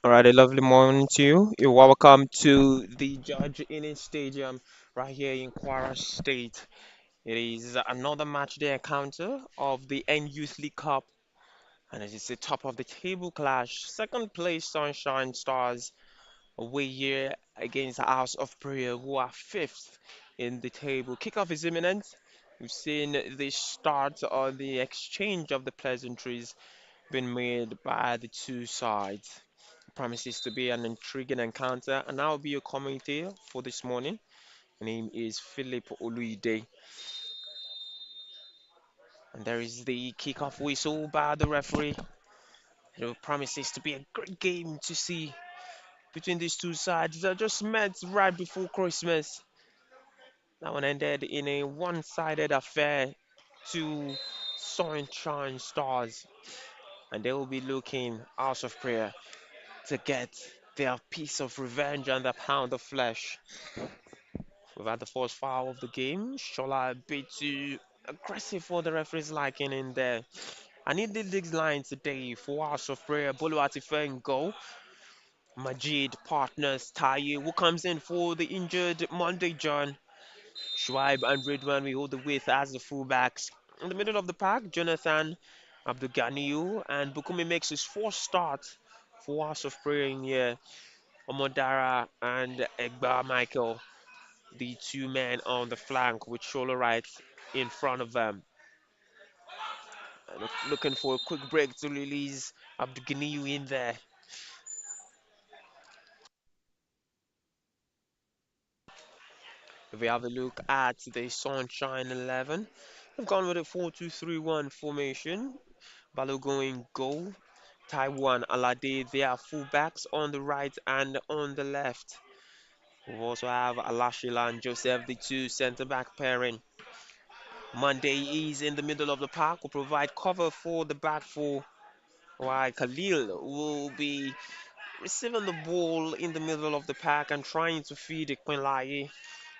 All right, a lovely morning to you. You're welcome to the Judge Inning Stadium right here in Kwara State. It is another match day encounter of the NYLC Cup, and it is the top of the table clash. Second place Sunshine Stars away here against the House of Prayer, who are fifth in the table. Kickoff is imminent. We've seen the start of the exchange of the pleasantries been made by the two sides. Promises to be an intriguing encounter, and I'll be your commentator for this morning. My name is Philip Oluide, and there is the kickoff whistle by the referee. It promises to be a great game to see between these two sides that just met right before Christmas. That one ended in a one-sided affair to Sunshine Stars, and they will be looking out of prayer to get their piece of revenge and their pound of flesh. We've had the first foul of the game. Shola a bit too aggressive for the referee's liking in there. I need the league line today for House of Prayer. Boluwatife in goal. Majid partners Taye, who comes in for the injured Monday John. Schweib and Ridwan, we hold the width as the fullbacks. In the middle of the pack, Jonathan Abduganiu and Bukumi makes his fourth start for House of Prayer in here. Omodara and Egba Michael, the two men on the flank with shoulder right in front of them. Looking for a quick break to release Abdugniyu in there. If we have a look at the Sunshine 11, they've gone with a 4-2-3-1 formation. Balogun goal. Taiwan Alade, they are fullbacks on the right and on the left. We also have Alashila and Joseph, the two centre back pairing. Monday is in the middle of the park, will provide cover for the back four, while Khalil will be receiving the ball in the middle of the pack and trying to feed Ikpenlaye,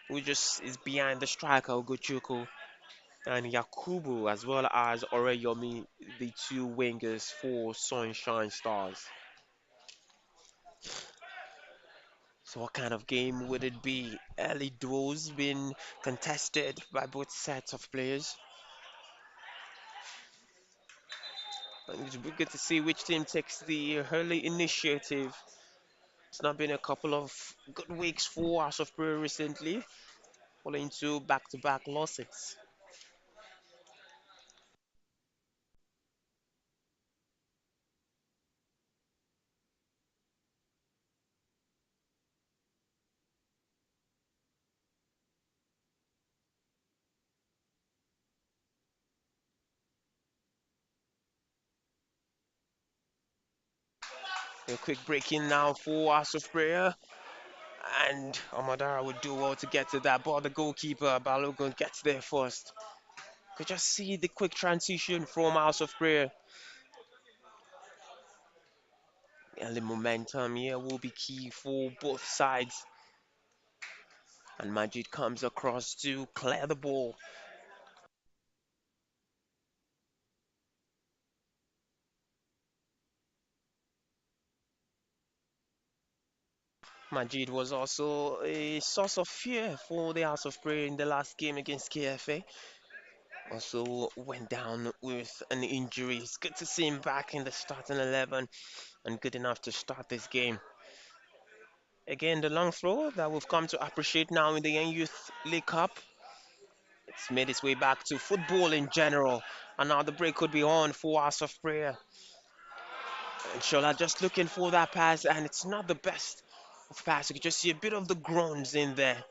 who just is behind the striker Ugochukwu, and Yakubu as well as Oreyomi, the two wingers for Sunshine Stars. So what kind of game would it be? Early draws been contested by both sets of players. And it'll be good to see which team takes the early initiative. It's not been a couple of good weeks for House of Prayer recently, falling into back-to-back losses. A quick break in now for House of Prayer, and Amadara would do well to get to that ball. The goalkeeper, Balogun, gets there first. Could just see the quick transition from House of Prayer. And the momentum here will be key for both sides. And Majid comes across to clear the ball. Majid was also a source of fear for the House of Prayer in the last game against KFA. Also went down with an injury. It's good to see him back in the starting 11 and good enough to start this game. Again, the long throw that we've come to appreciate now in the Young Youth League Cup. It's made its way back to football in general. And now the break could be on for House of Prayer. And Shola just looking for that pass, and it's not the best of pass. You can just see a bit of the groans in there.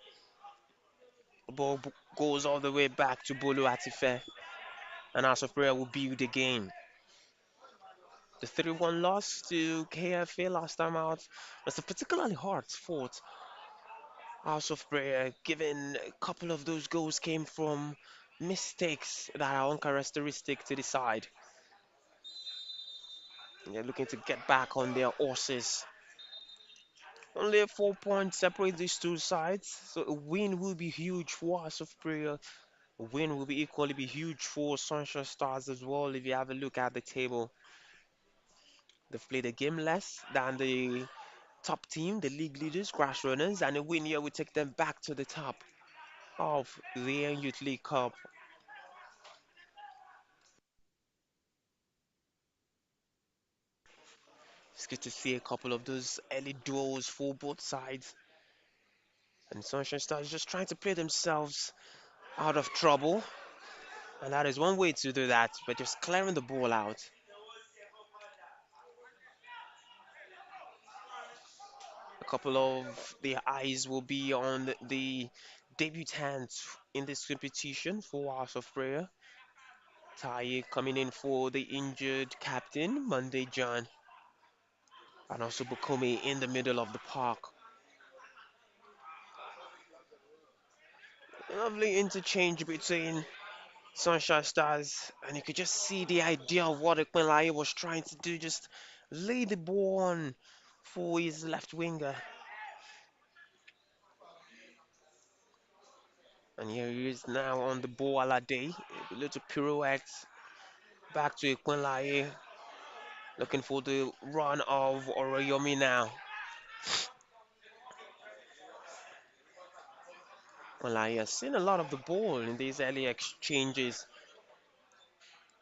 The ball goes all the way back to Bolu Atife, and House of Prayer will build again. The 3-1 loss to KFA last time out was a particularly hard fought House of Prayer, given a couple of those goals came from mistakes that are uncharacteristic to the side. They're looking to get back on their horses. Only a 4 point separate these two sides, so a win will be huge for House of Prayer. A win will be equally be huge for Sunshine Stars as well if you have a look at the table. They've played a game less than the top team, the league leaders, grass runners, and a win here will take them back to the top of the Youth League Cup. It's good to see a couple of those early duels for both sides. And Sunshine Stars just trying to play themselves out of trouble. And that is one way to do that, but just clearing the ball out. A couple of the eyes will be on the debutants in this competition for House of Prayer. Tai coming in for the injured captain, Monday John, and also Bukumi in the middle of the park. Lovely interchange between Sunshine Stars, and you could just see the idea of what Ekpenlaye was trying to do, just lay the ball on for his left winger. And here he is now on the ball Alade, a little pirouette back to Ekpenlaye, looking for the run of Oroyomi now. Ekpenlaye has seen a lot of the ball in these early exchanges,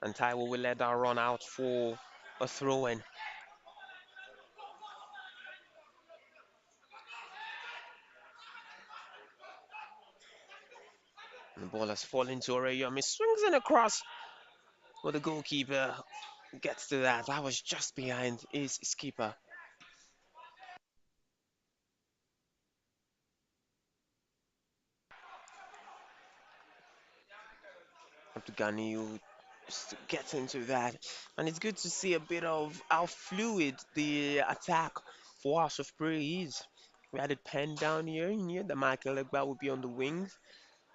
and Taiwo will let that run out for a throw-in. The ball has fallen to Oroyomi, swings in across, but the goalkeeper gets to that. That was just behind his keeper. Abdugani gets into that. And it's good to see a bit of how fluid the attack for House of Prey is. We had it penned down here, near the Michael Egba will be on the wings.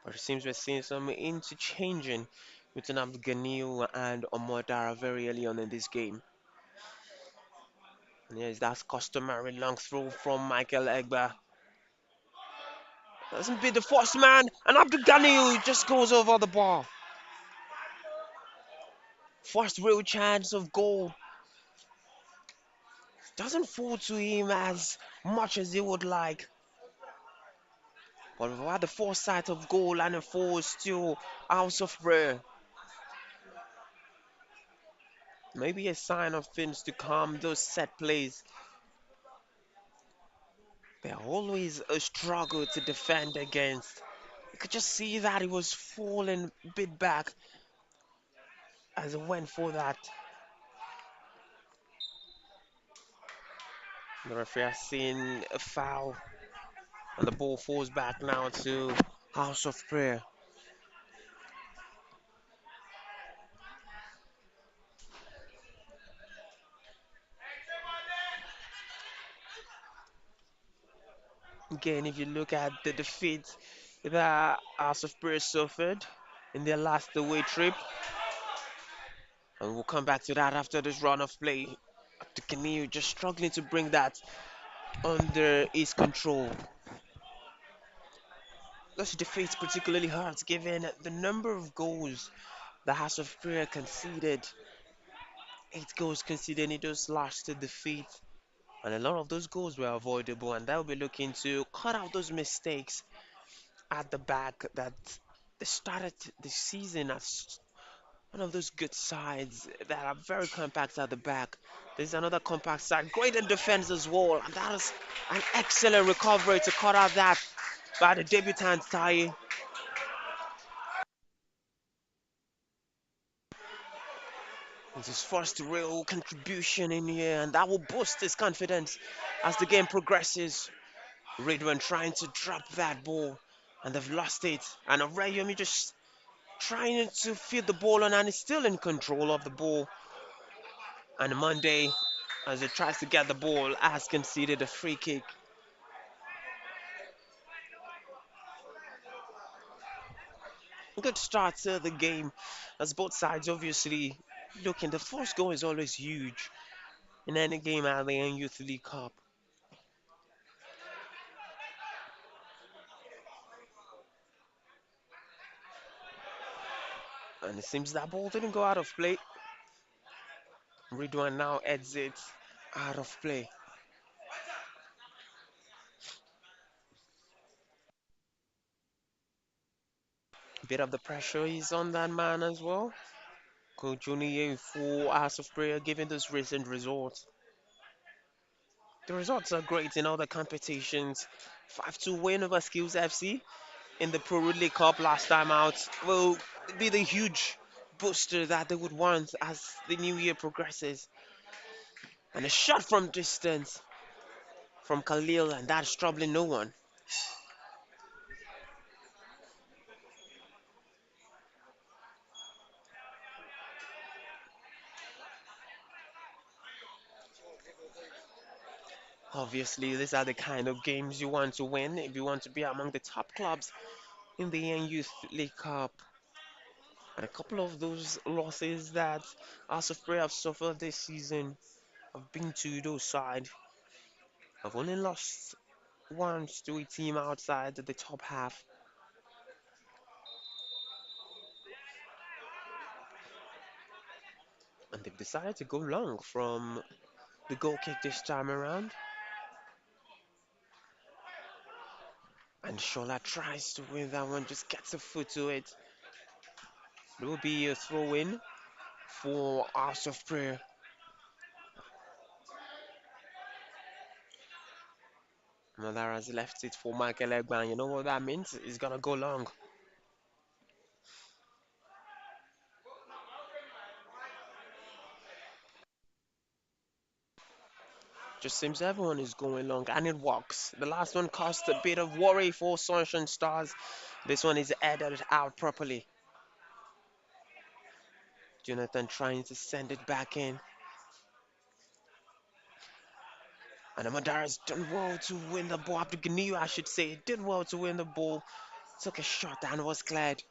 But it seems we're seeing some interchanging between Abdugani and Omodara very early on in this game. And here's that customary long throw from Michael Egba. Doesn't beat the first man, and Abdugani just goes over the ball. First real chance of goal. Doesn't fall to him as much as he would like. But we've had the foresight of goal and it falls to House of Prayer. Maybe a sign of things to come, those set plays. They're always a struggle to defend against. You could just see that he was falling a bit back as it went for that. The referee has seen a foul and the ball falls back now to House of Prayer. Again, if you look at the defeat that House of Prayer suffered in their last away trip, and we'll come back to that after this run of play. The Canoe just struggling to bring that under his control. This defeat particularly hurts given the number of goals the House of Prayer conceded. 8 goals conceded in those last two defeats. And a lot of those goals were avoidable, and they'll be looking to cut out those mistakes at the back that they started the season as one of those good sides that are very compact at the back. There's another compact side, great in defense as well, and that is an excellent recovery to cut out that by the debutant Tai. It's his first real contribution in here, and that will boost his confidence as the game progresses. Redwan trying to drop that ball, and they've lost it. And Aurayomi just trying to feed the ball on, and is still in control of the ball. And Monday, as he tries to get the ball, has conceded a free kick. Good start to the game, as both sides obviously looking. The first goal is always huge in any game at the Youth League Cup. And it seems that ball didn't go out of play. Ridwan now heads it out of play. Bit of the pressure is on that man as well. Coach Junior for House of Prayer given those recent results. The results are great in other competitions. 5-2 win over Skills FC in the Pro League Cup last time out will be the huge booster that they would want as the new year progresses. And a shot from distance from Khalil, and that's troubling no one. Obviously, these are the kind of games you want to win if you want to be among the top clubs in the N Youth League Cup. And a couple of those losses that House of Prayer have suffered this season have been to those side. I've only lost once to a team outside the top half, and they've decided to go long from the goal kick this time around. And Shola tries to win that one, just gets a foot to it. There will be a throw in for House of Prayer. Madara has left it for Michael Egban. You know what that means? He's gonna go long. Just seems everyone is going long, and it works. The last one caused a bit of worry for Sunshine Stars. This one is headed out properly. Jonathan trying to send it back in. And Madara's done well to win the ball. Abdul I should say, did well to win the ball. Took a shot and was cleared.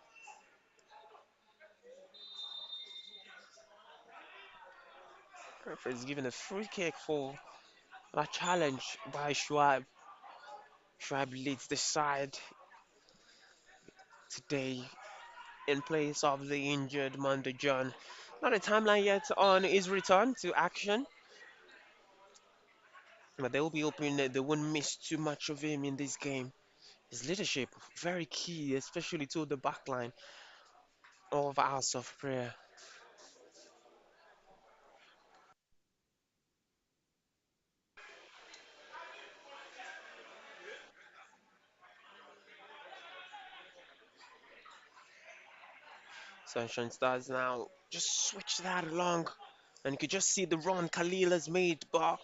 Referee's given a free kick for a challenge by Schwab. Schwab leads the side today in place of the injured Monday John. Not a timeline yet on his return to action, but they will be hoping that they won't miss too much of him in this game. His leadership, very key, especially to the backline of House of Prayer. Sunshine Stars now just switch that along, and you could just see the run Khalil has made, but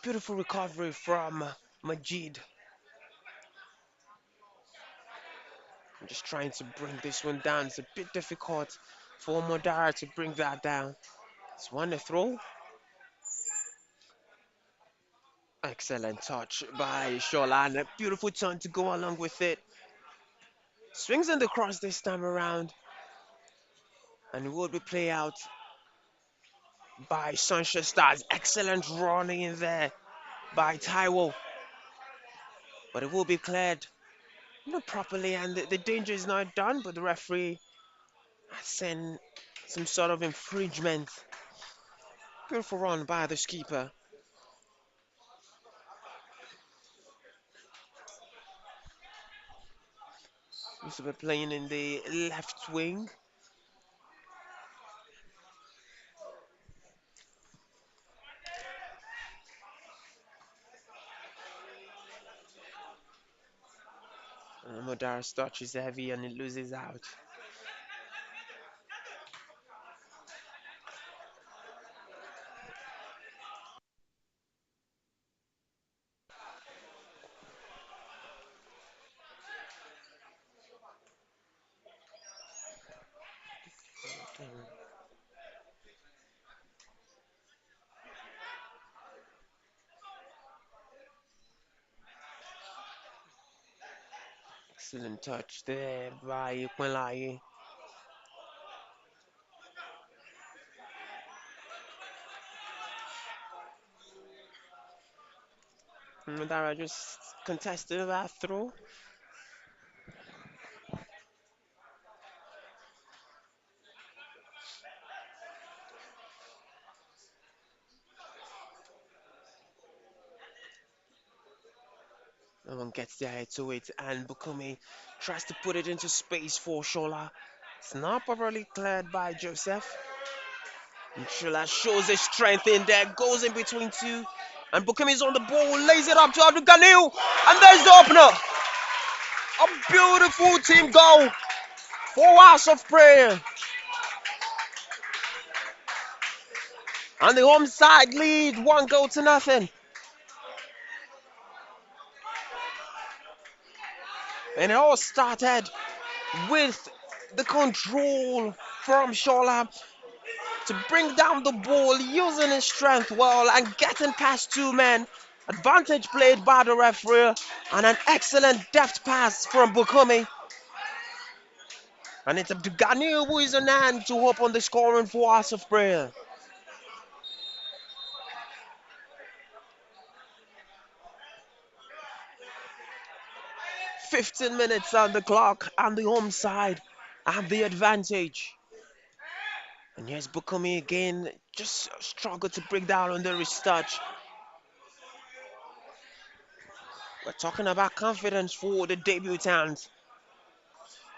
beautiful recovery from Majid. I'm just trying to bring this one down. It's a bit difficult for Modara to bring that down. It's one to throw. Excellent touch by Shola and a beautiful turn to go along with it. Swings in the cross this time around, and it will be play out by Sunshine Stars. Excellent running in there by Taiwo, but it will be cleared not properly, and the danger is not done, but the referee has sent some sort of infringement. Beautiful run by the skipper. Seems to be playing in the left wing. Modara's touch is heavy and it loses out. Excellent touch there by Kwelai. Modara just contested that throw. No one gets there to it, and Bukumi tries to put it into space for Shola. It's not properly cleared by Joseph. And Shola shows his strength in there, goes in between two, and Bukumi's on the ball, lays it up to Abdul Ganil, and there's the opener. A beautiful team goal for House of Prayer. And the home side lead 1-0. And it all started with the control from Shola to bring down the ball, using his strength well and getting past two men. Advantage played by the referee and an excellent deft pass from Bukumi. And it's up to Ganil who is on hand to open the scoring for House of Prayer. 15 minutes on the clock and the home side have the advantage. And here's Bukumi again, just struggled to break down under his touch. We're talking about confidence for the debutant.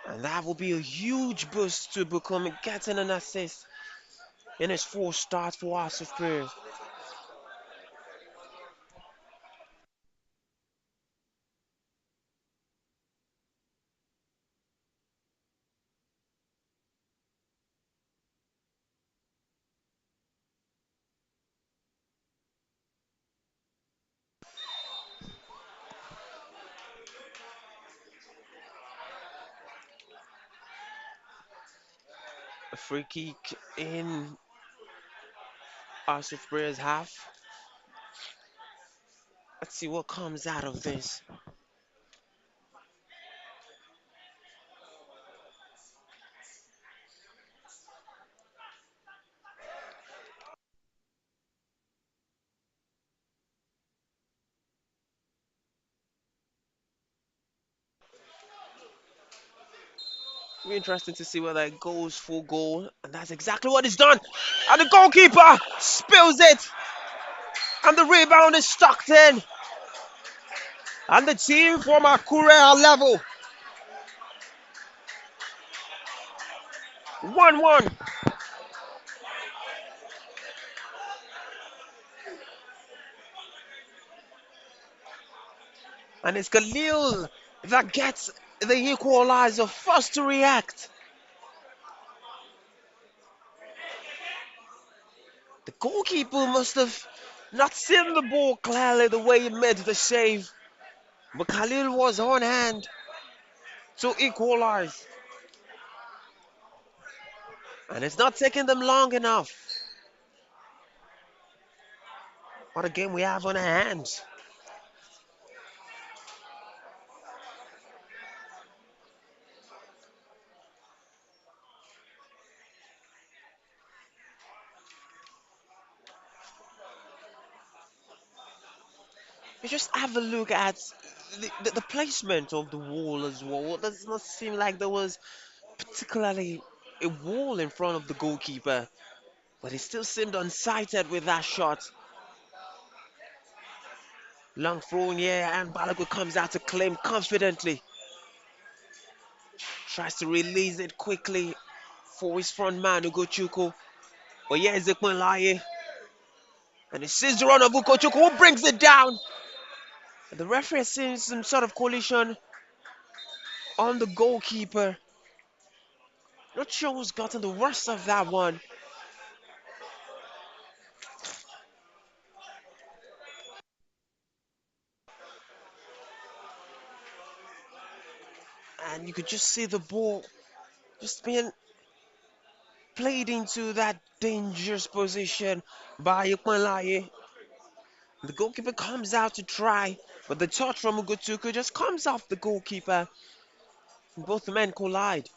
And that will be a huge boost to Bukumi, getting an assist in his fourth start for House of Prayer. A free kick in House of Prayer's half. Let's see what comes out of this. It'll be interesting to see whether it goes full goal, and that's exactly what it's done. And the goalkeeper spills it, and the rebound is tucked in. And the team from Akure are level. 1-1. And it's Khalil that gets the equalizer, first to react. The goalkeeper must have not seen the ball clearly the way he made the save. But Khalil was on hand to equalize. And it's not taking them long enough. What a game we have on our hands. You just have a look at the placement of the wall as well. It does not seem like there was particularly a wall in front of the goalkeeper, but he still seemed unsighted with that shot. Long throw in here, and Balago comes out to claim confidently. Tries to release it quickly for his front man, Ugochukwu. But yeah, Zekwen Laye. And he sees the run of Ugochukwu, who brings it down. And the referee has seen some sort of collision on the goalkeeper. Not sure who's gotten the worst of that one. And you could just see the ball just being played into that dangerous position by Ekwenlaye. The goalkeeper comes out to try, but the touch from Ugochukwu just comes off the goalkeeper. And both men collide.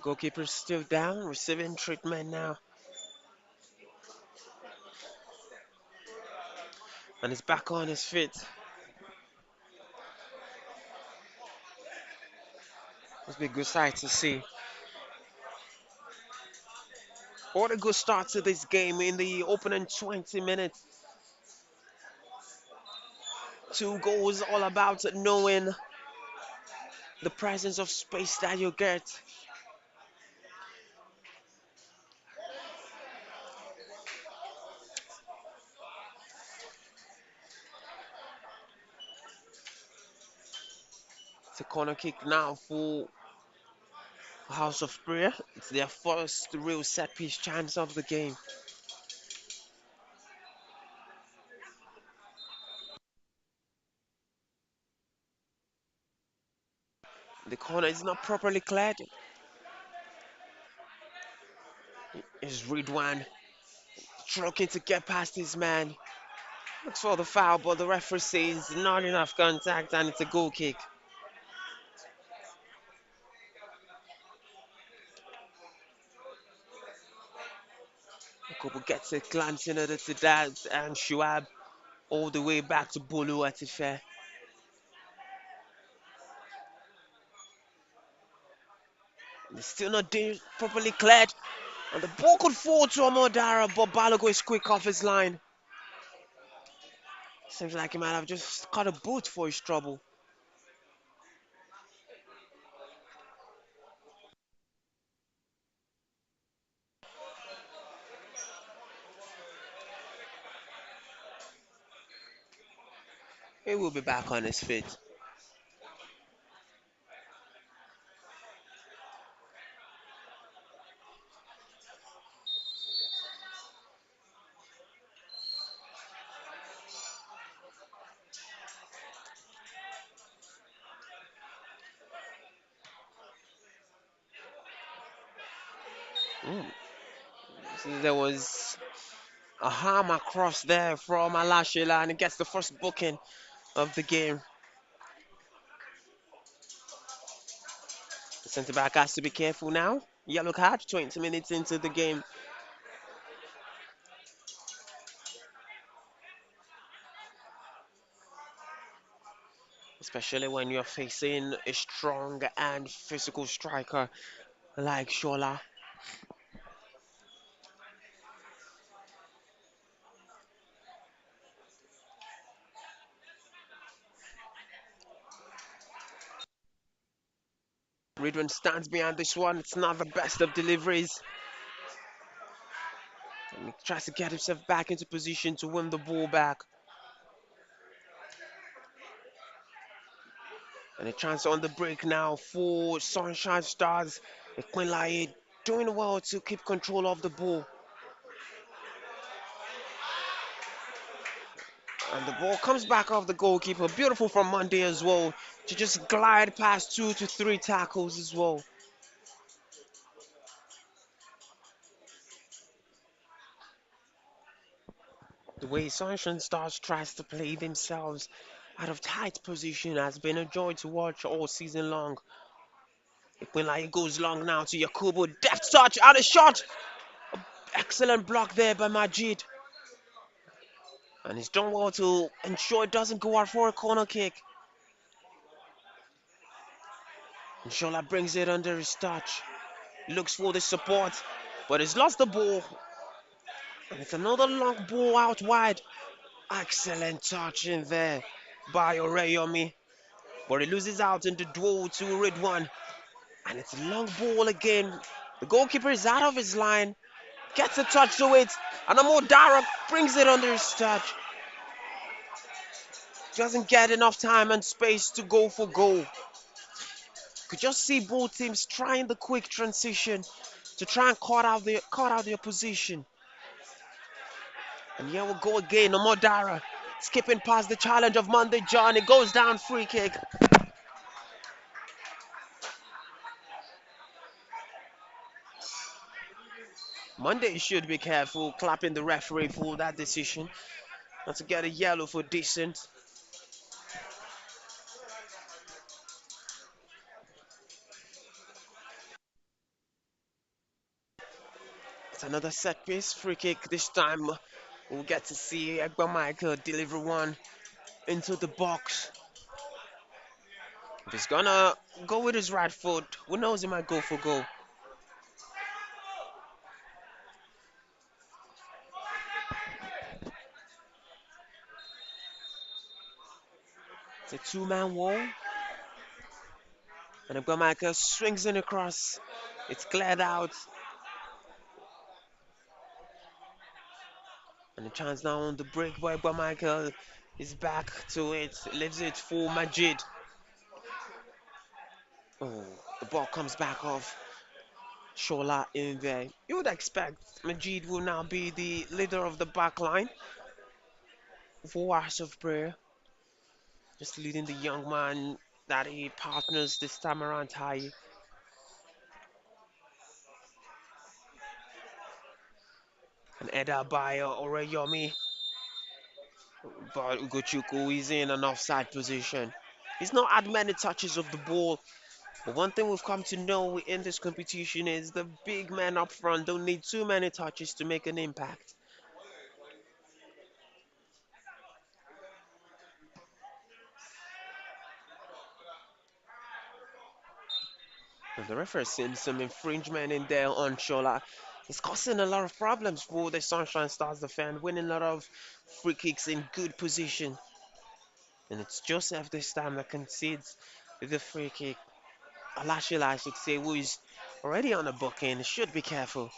Goalkeeper still down, receiving treatment now. And he's back on his feet. Must be a good sight to see. What a good start to this game in the opening 20 minutes. Two goals, all about knowing the presence of space that you get. It's a corner kick now for House of Prayer. It's their first real set piece chance of the game. The corner is not properly cleared. It's Ridwan looking to get past his man. Looks for the foul, but the referee says not enough contact and it's a goal kick. Kobo gets a glance in order to that and Shuab all the way back to Bolu Atife. It's still not properly cleared. And the ball could fall to Amodara, but Balogo is quick off his line. Seems like he might have just caught a boot for his trouble. He will be back on his feet. Mm. So there was a harm across there from Alashila and he gets the first booking of the game. The centre back has to be careful now. Yellow card, 20 minutes into the game. Especially when you're facing a strong and physical striker like Shola. Ridwan stands behind this one. It's not the best of deliveries. And he tries to get himself back into position to win the ball back. And a chance on the break now for Sunshine Stars. Equinlaye doing well to keep control of the ball. And the ball comes back off the goalkeeper. Beautiful from Monday as well. To just glide past 2 to 3 tackles as well. The way Sunshine Stars tries to play themselves out of tight position has been a joy to watch all season long. Equinlaye goes long now to Yakubu. Deft touch and a shot. Excellent block there by Majid. And he's done well to ensure it doesn't go out for a corner kick. And Shola brings it under his touch. Looks for the support, but he's lost the ball. And it's another long ball out wide. Excellent touch in there by Oreyomi. But he loses out in the duel to Ridwan. And it's a long ball again. The goalkeeper is out of his line. Gets a touch to it. And Amodara brings it under his touch. Doesn't get enough time and space to go for goal. Could just see both teams trying the quick transition to try and cut out the opposition. And here we go again, Amodara skipping past the challenge of Monday John. It goes down, free kick. Monday should be careful, clapping the referee for that decision. Not to get a yellow for decent. It's another set piece, free kick. This time we'll get to see Egba Michael deliver one into the box. If he's gonna go with his right foot, who knows, he might go for goal. It's a two-man wall, and Igba Michael swings in across. It's cleared out, and the chance now on the break by Igba Michael is back to it, leaves it for Majid. Oh, the ball comes back off. Shola in there. You would expect Majid will now be the leader of the back line for Hours of Prayer, just leading the young man that he partners this time around high. And Eda by Oreyomi, but Ugochukwu is in an offside position. He's not had many touches of the ball, but one thing we've come to know in this competition is the big men up front don't need too many touches to make an impact. And the referee seeing some infringement in there on Shola. It's causing a lot of problems for the Sunshine Stars defense, winning a lot of free kicks in good position. And it's Joseph this time that concedes the free kick. Alashila, I should say, who is already on a booking, should be careful.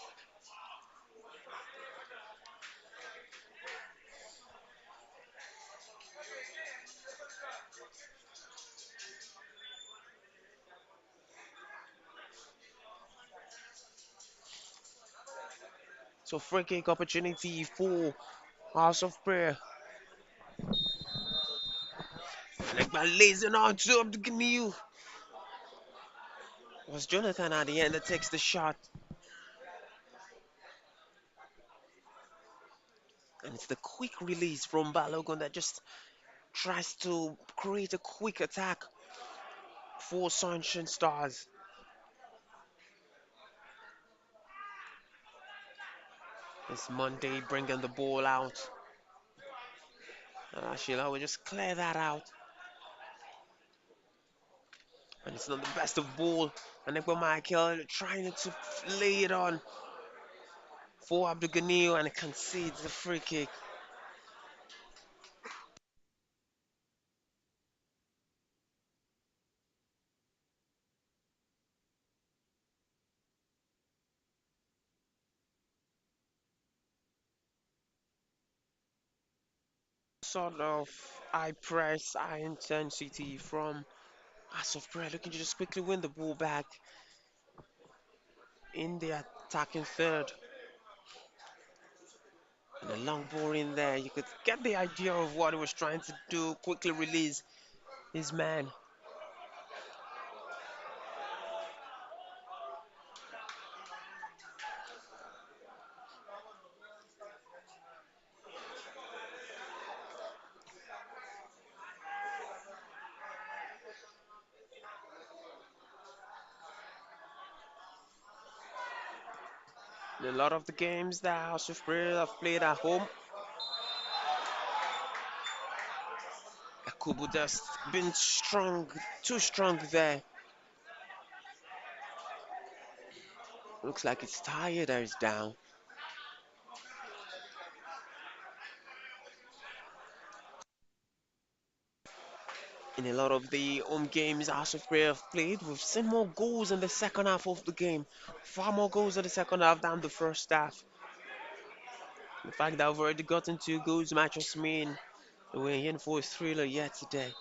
So free kick opportunity for House of Prayer. Like by lazing on to up the new. Was Jonathan at the end that takes the shot. And it's the quick release from Balogun that just tries to create a quick attack for Sunshine Stars. It's Monday bringing the ball out. And Ashila will just clear that out. And it's not the best of ball. And Ekpa Michael trying to lay it on for Abdul Ganiyu and concedes the free kick. Sort of high press, high intensity from As of Prayer looking to just quickly win the ball back in the attacking third. And a long ball in there, you could get the idea of what he was trying to do, quickly release his man. In a lot of the games that House of Prayer have played at home, Akubu just been strong, too strong there. Looks like it's tired or it's down. In a lot of the home games House of Prayer have played, we've seen more goals in the second half of the game. Far more goals in the second half than the first half. The fact that we've already gotten 2 goals might just mean we're in for a thriller yet today.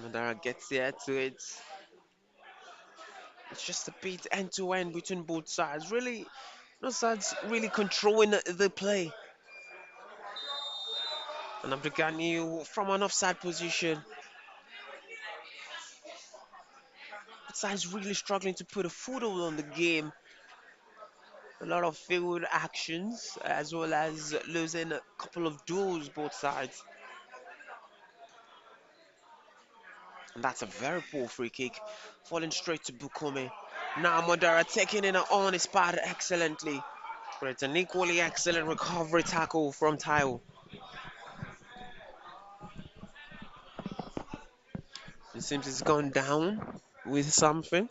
Madara gets there to it. It's just a bit end to end between both sides. Really, no sides really controlling the play. And Abdugani from an offside position. Both sides really struggling to put a foothold on the game. A lot of field actions as well as losing a couple of duels both sides. And that's a very poor free kick, falling straight to Bukumi. Now Madara taking it on his part excellently. But it's an equally excellent recovery tackle from Taiwo. It seems it's gone down with something.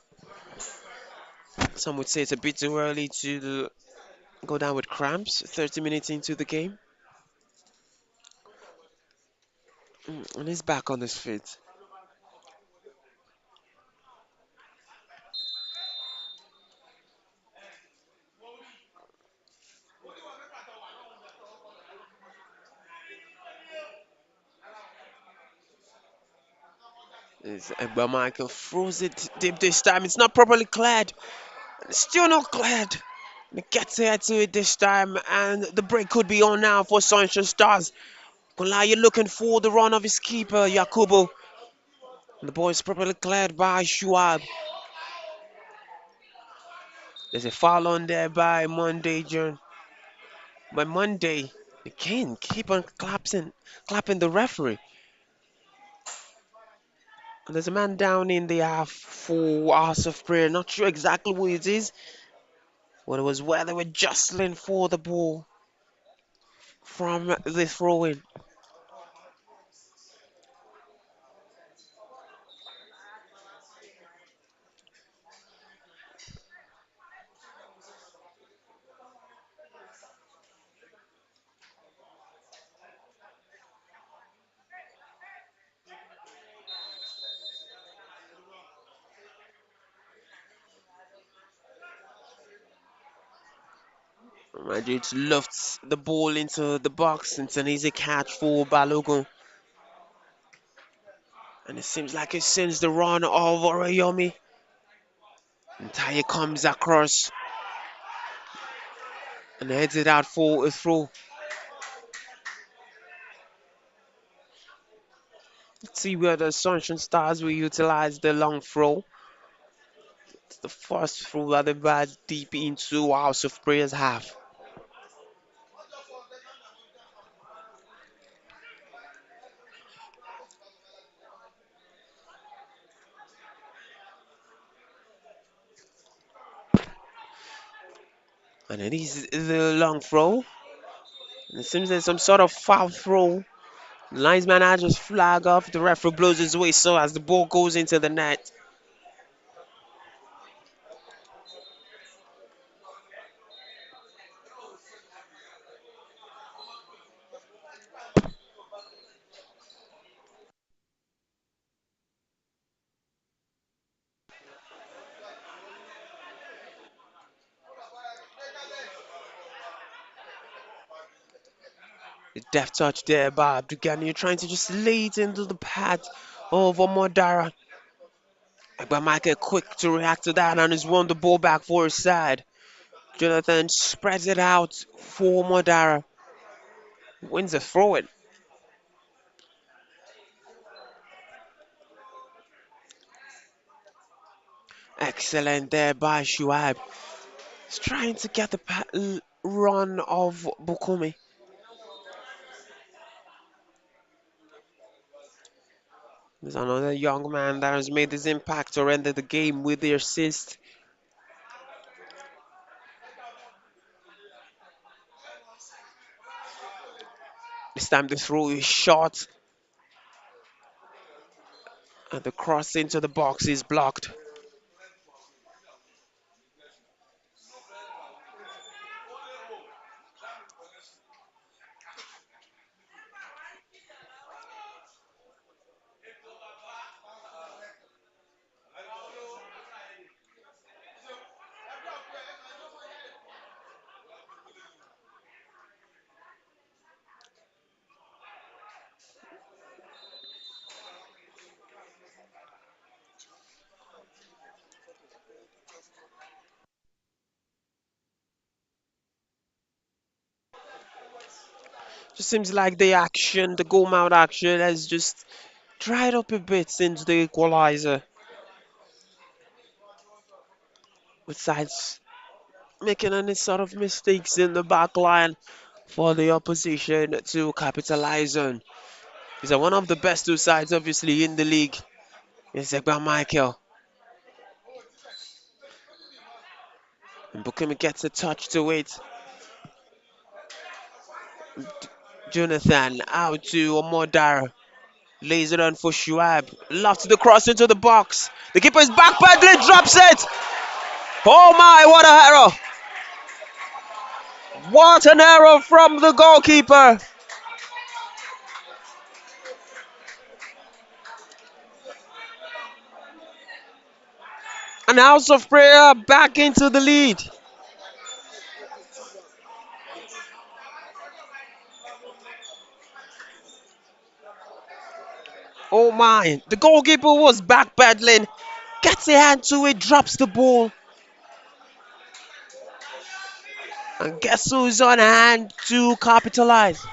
Some would say it's a bit too early to go down with cramps 30 minutes into the game. And he's back on his feet. But Michael throws it deep this time. It's not properly cleared. It's still not cleared. It gets here to it this time, and the break could be on now for Sunshine Stars. Kolaya looking for the run of his keeper, Yakubu. And the ball is properly cleared by Shuab. There's a foul on there by Monday, John. By Monday, again, keep on clapping the referee. And there's a man down in the half for House of Prayer. Not sure exactly who it is. But it was where they were jostling for the ball from the throw-in. Madrid lofts the ball into the box. It's an easy catch for Balogun. And it seems like it sends the run of Oriyomi. And Taye comes across and heads it out for a throw. Let's see where the Sunshine Stars will utilize the long throw. It's the first throw that they bat deep into House of Prayers half. And it is the long throw. And it seems there's some sort of foul throw. The linesman has just flag off. The referee blows his whistle as the ball goes into the net. The deft touch there by Abdugani trying to just lay it into the pad of Omodara. But Michael quick to react to that and has won the ball back for his side. Jonathan spreads it out for Omodara. Wins the throw in. Excellent there by Shuaib. He's trying to get the run of Bukumi. There's another young man that has made his impact to end the game with the assist. This time the throw is short. And the cross into the box is blocked. Just seems like the action, the goal mouth action has just dried up a bit since the equalizer. Besides making any sort of mistakes in the back line for the opposition to capitalize on. These are one of the best two sides, obviously, in the league. It's about Michael. And Bukumi gets a touch to it. Jonathan out to Omodara. Lays it on for Shuab. Left to the cross into the box. The keeper is back pedaling, drops it. Oh my, what a error! What an error from the goalkeeper! And House of Prayer back into the lead. Oh my, the goalkeeper was backpedaling, gets a hand to it, drops the ball. And guess who's on hand to capitalize?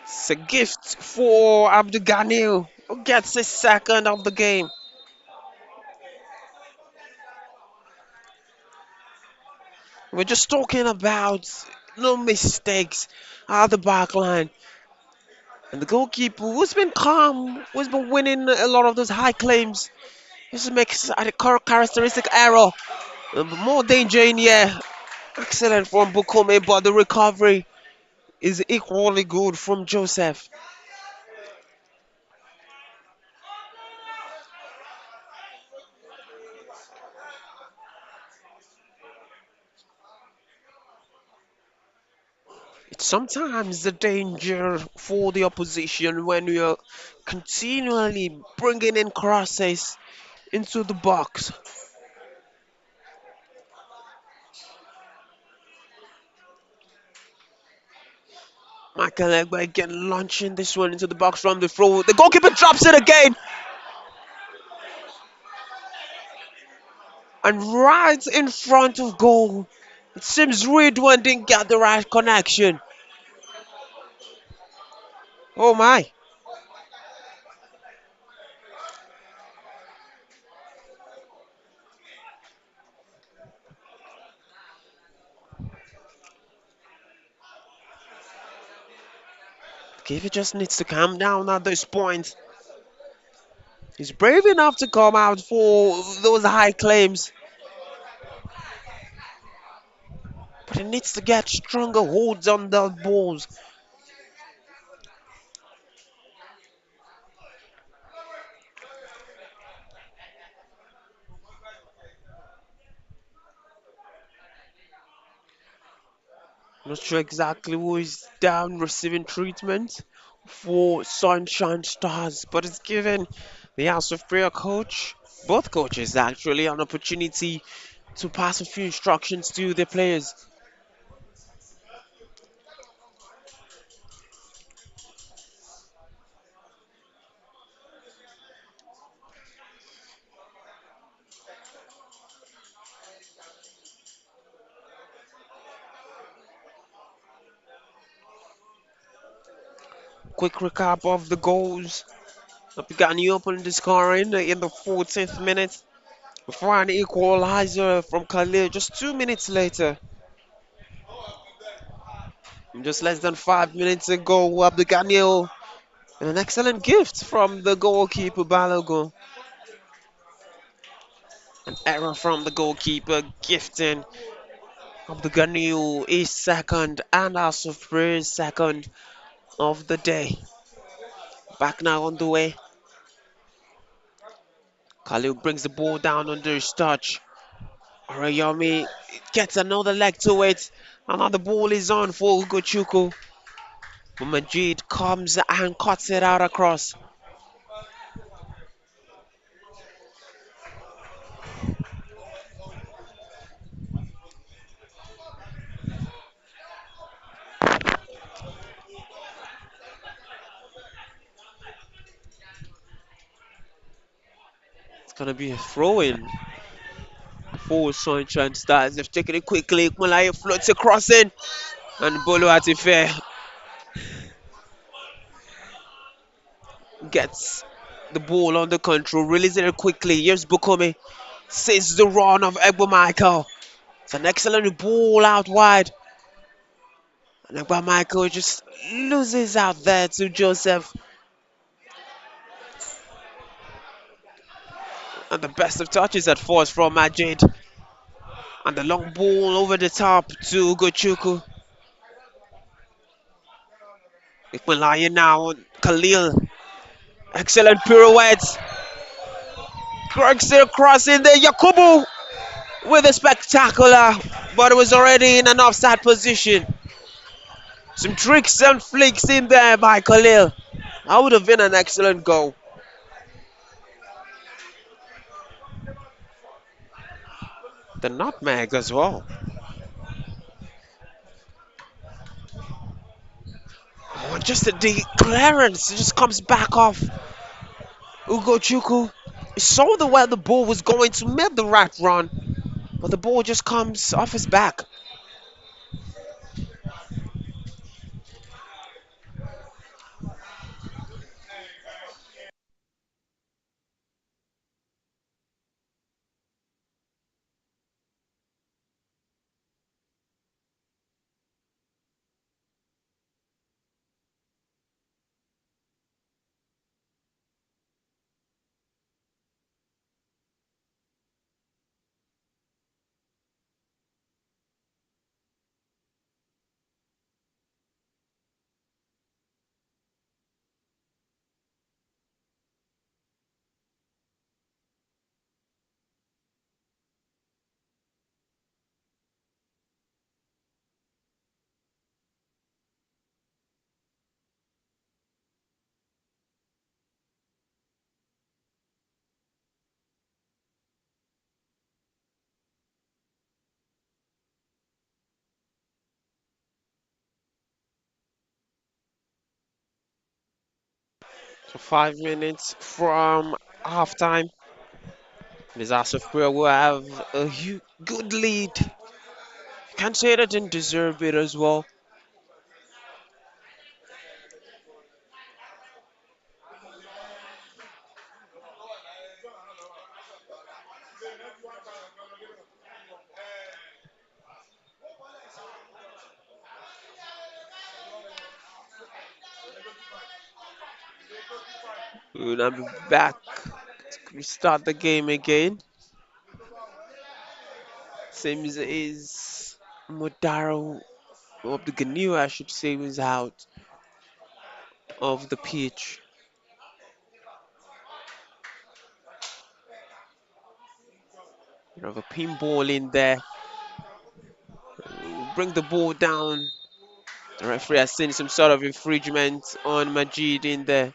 It's a gift for Abdul Ganil, who gets his second of the game. We're just talking about no mistakes at the back line. And the goalkeeper, who's been calm, who's been winning a lot of those high claims, just makes a characteristic error. More danger in here. Excellent from Bukome, but the recovery is equally good from Joseph. It's sometimes the danger for the opposition when you're continually bringing in crosses into the box. Michael Egba again launching this one into the box from the throw. The goalkeeper drops it again. And right in front of goal. It seems Ridwan didn't get the right connection. Oh my. The keeper just needs to calm down at this point. He's brave enough to come out for those high claims. But he needs to get stronger holds on the balls. Not sure exactly who is down receiving treatment for Sunshine Stars, but it's given the House of Prayer coach, both coaches actually, an opportunity to pass a few instructions to their players. Quick recap of the goals. Pagani opened the scoring in the 14th minute before an equalizer from Khalil just 2 minutes later. And just less than 5 minutes ago, Abdul and an excellent gift from the goalkeeper Balogun. An error from the goalkeeper gifting Abdul is second and House of Praise second of the day. Back now on the way. Khalil brings the ball down under his touch. Arayomi gets another leg to it. And now the ball is on for Ugochukwu. Majid comes and cuts it out across. It's going to be a throw in for Sunshine Stars. They've taken it quickly. Malaya floats across in. And Bolo Atife gets the ball under control, releasing it quickly. Here's Bukumi. Sees the run of Egbo Michael. It's an excellent ball out wide. And Egbo Michael just loses out there to Joseph. And the best of touches at force from Majid. And the long ball over the top to Ugochukwu. Ikmalayan now on Khalil. Excellent pirouette. Crooks it across in there. Yakubu with a spectacular, but it was already in an offside position. Some tricks and flicks in there by Khalil. That would have been an excellent goal. The nutmeg as well. Oh, just the clearance just comes back off Ugochukwu. He saw the way the ball was going to make the right run, but the ball just comes off his back. So 5 minutes from halftime. Disaster Prayer will have a good lead. Can't say they didn't deserve it as well. We'll now be back to restart the game again. Seems is Modaro of the Gnu, I should say, was out of the pitch. You have a pinball in there. Bring the ball down. The referee has seen some sort of infringement on Majid in there.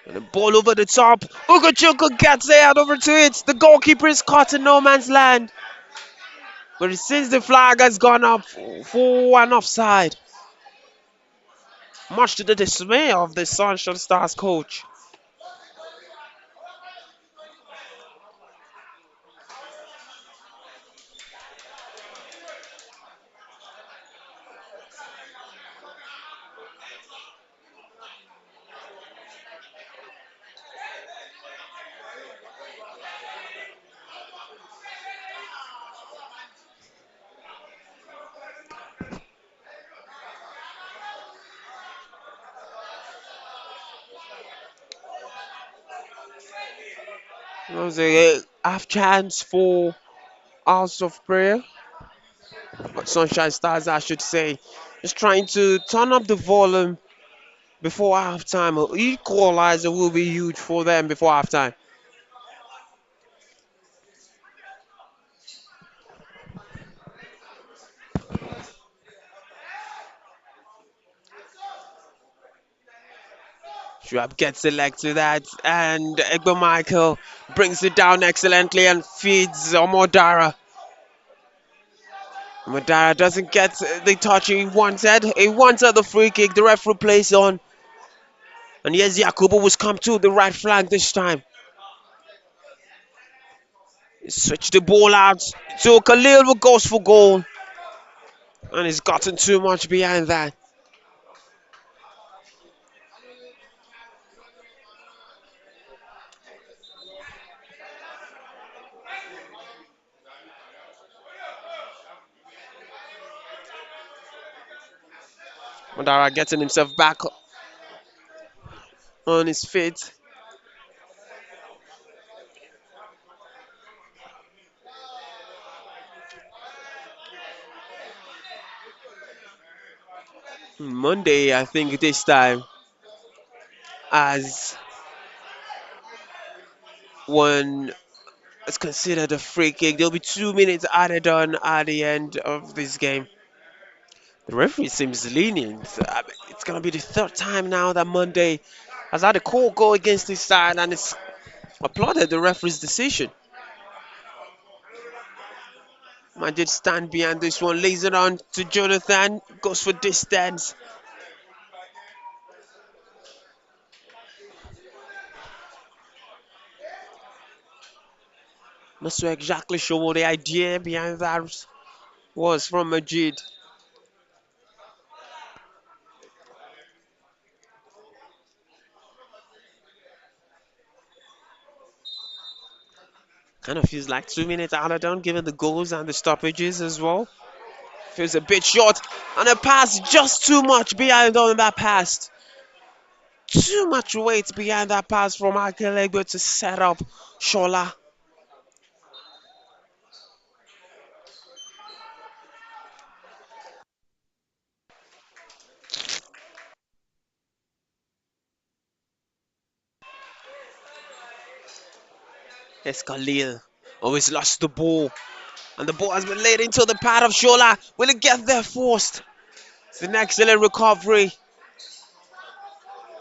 And the ball over the top. Ugochukwu gets out over to it. The goalkeeper is caught in no man's land. But since the flag has gone up for an offside, much to the dismay of the Sunshine Stars coach. It was a half chance for House of Prayer. Sunshine Stars, I should say. Just trying to turn up the volume before halftime. An equalizer will be huge for them before halftime. Schwab gets selected that, and Egbo Michael brings it down excellently and feeds Omodara. Omodara doesn't get the touch he wanted. He wanted the free kick. The referee plays on. And yes, Yakubu was come to the right flank this time. Switch the ball out to Khalil who goes for goal. And he's gotten too much behind that. Mandara getting himself back on his feet. Monday, I think this time, as one is considered a free kick. There'll be 2 minutes added on at the end of this game. The referee seems lenient. It's going to be the third time now that Monday has had a call go against his side and it's applauded the referee's decision. Might just stand behind this one, lays it on to Jonathan, goes for distance. Not so exactly sure what the idea behind that was from Majid. Kind of feels like 2 minutes out of done, given the goals and the stoppages as well. Feels a bit short, and a pass just too much behind on that pass. Too much weight behind that pass from Akelegbe to set up Shola. It's Khalil. Always lost the ball. And the ball has been laid into the pad of Shola. Will it get there first? It's an excellent recovery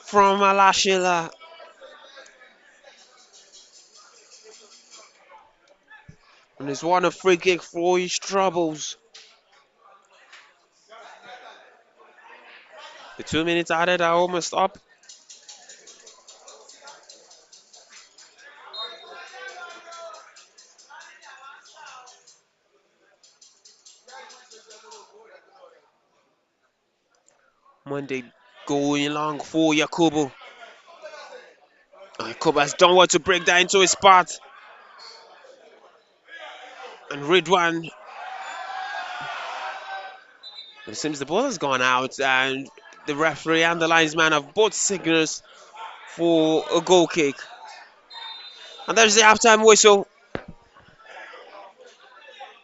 from Alashila. And he's won a free kick for his troubles. The 2 minutes added are almost up. Monday going long for Yakubu. Yakubu has done well to break that into his path. And Ridwan, it seems the ball has gone out, and the referee and the linesman have both signals for a goal kick. And there's the halftime whistle.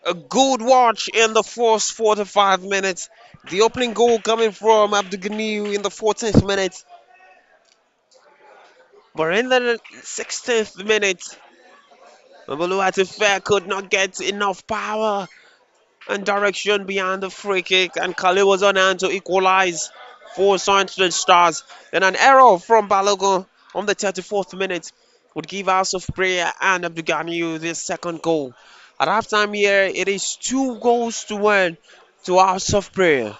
A good watch in the first 45 minutes. The opening goal coming from Abdul Ghani in the 14th minute. But in the 16th minute, Mabalu could not get enough power and direction behind the free kick, and Khalil was on hand to equalize for Sunshine Stars. Then an error from Balogun on the 34th minute would give House of Prayer and Abdugani their second goal. At halftime here, it is 2 goals to 1 to House of Prayer.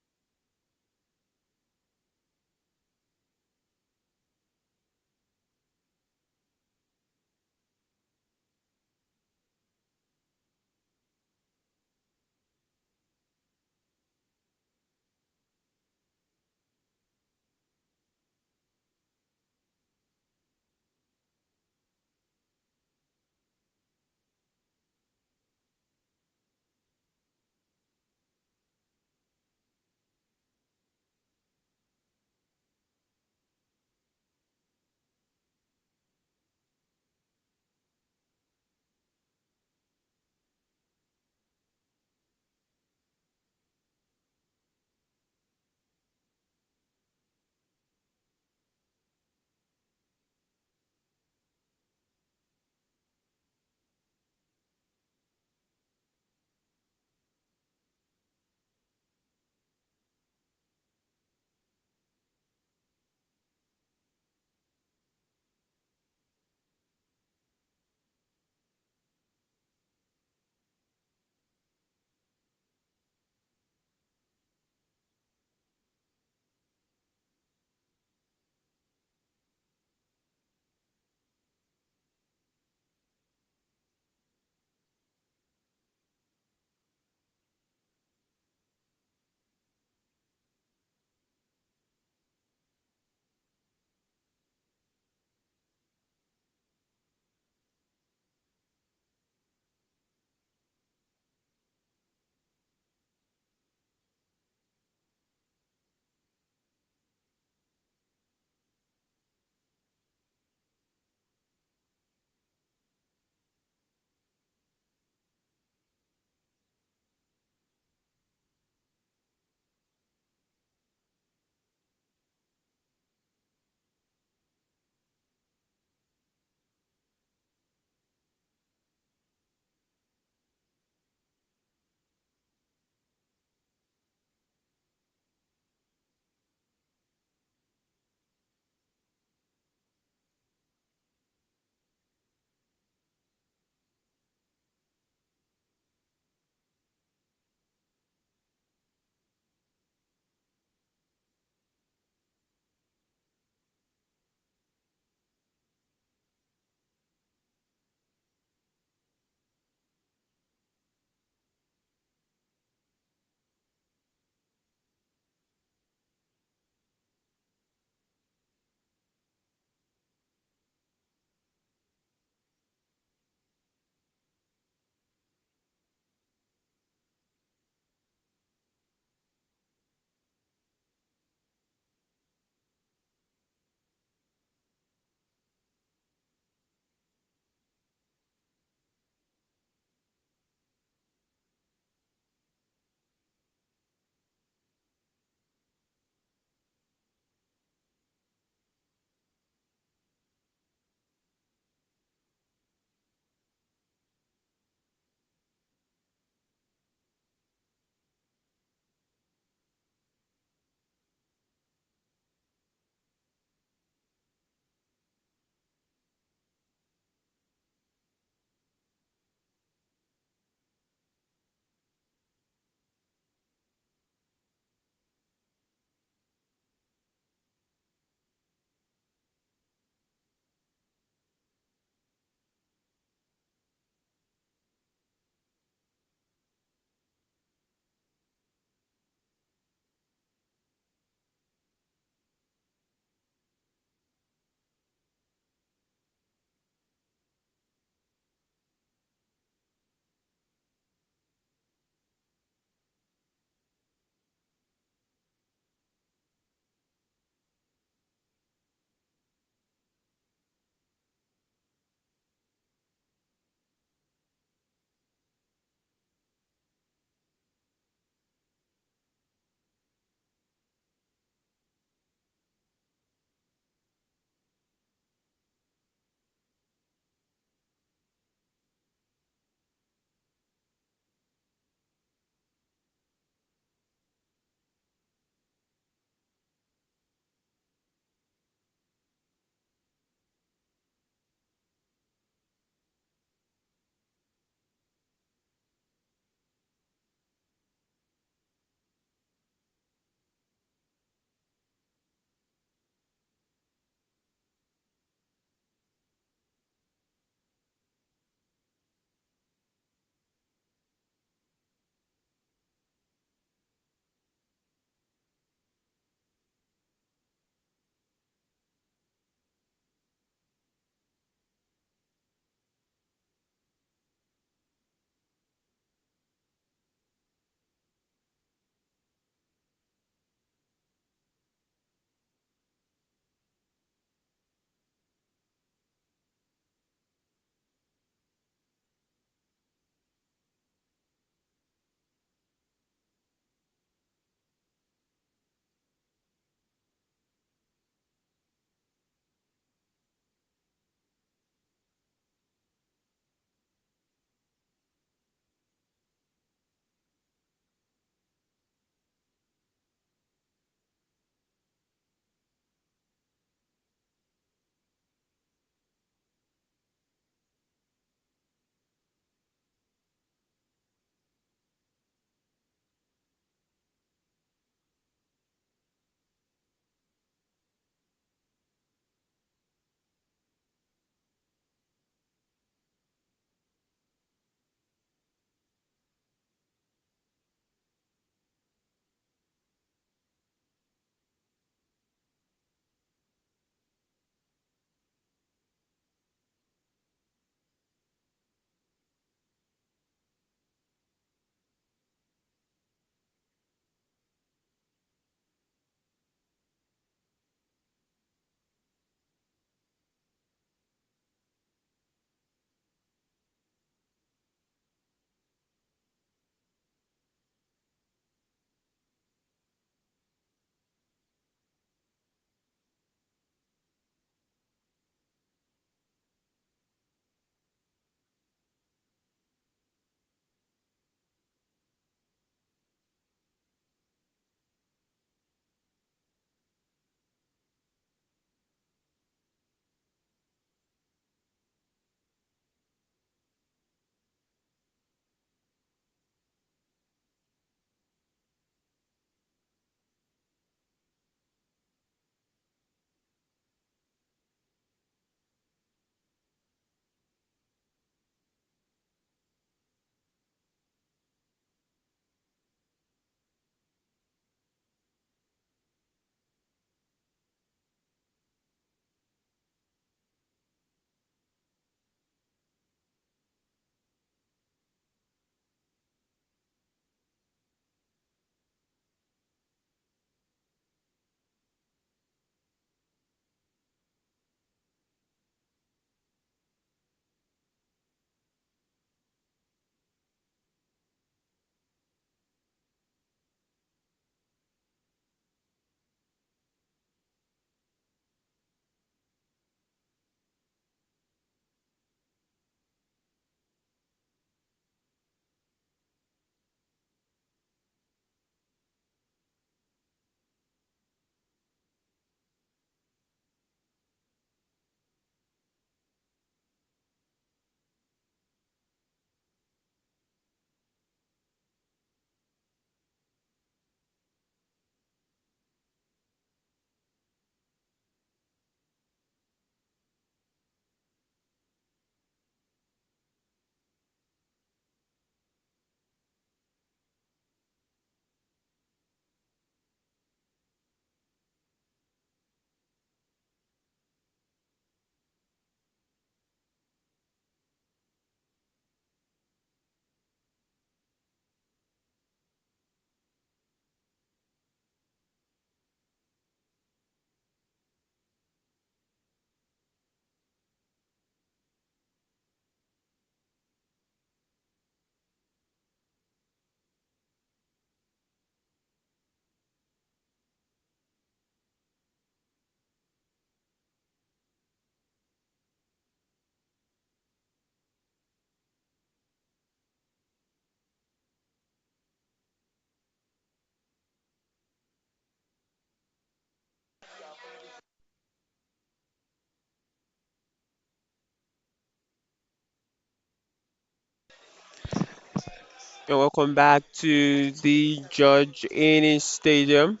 And welcome back to the Judge Ennis Stadium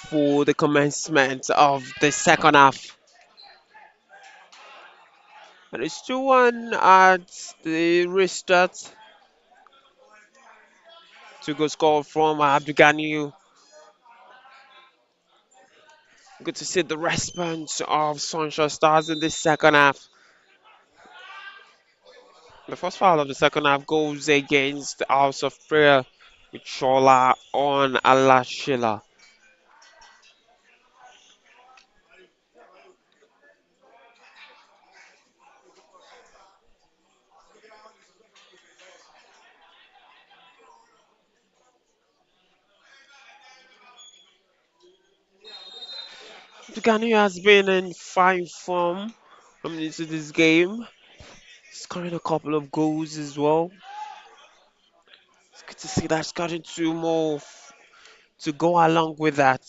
for the commencement of the second half. And it's 2-1 at the restart. Two goals scored from Abdugani. Good to see the response of Sunshine Stars in the second half. The first foul of the second half goes against the House of Prayer with Shola on Alashila. Abdugani has been in fine form coming into this game, scoring a couple of goals as well. It's good to see that scoring two more to go along with that.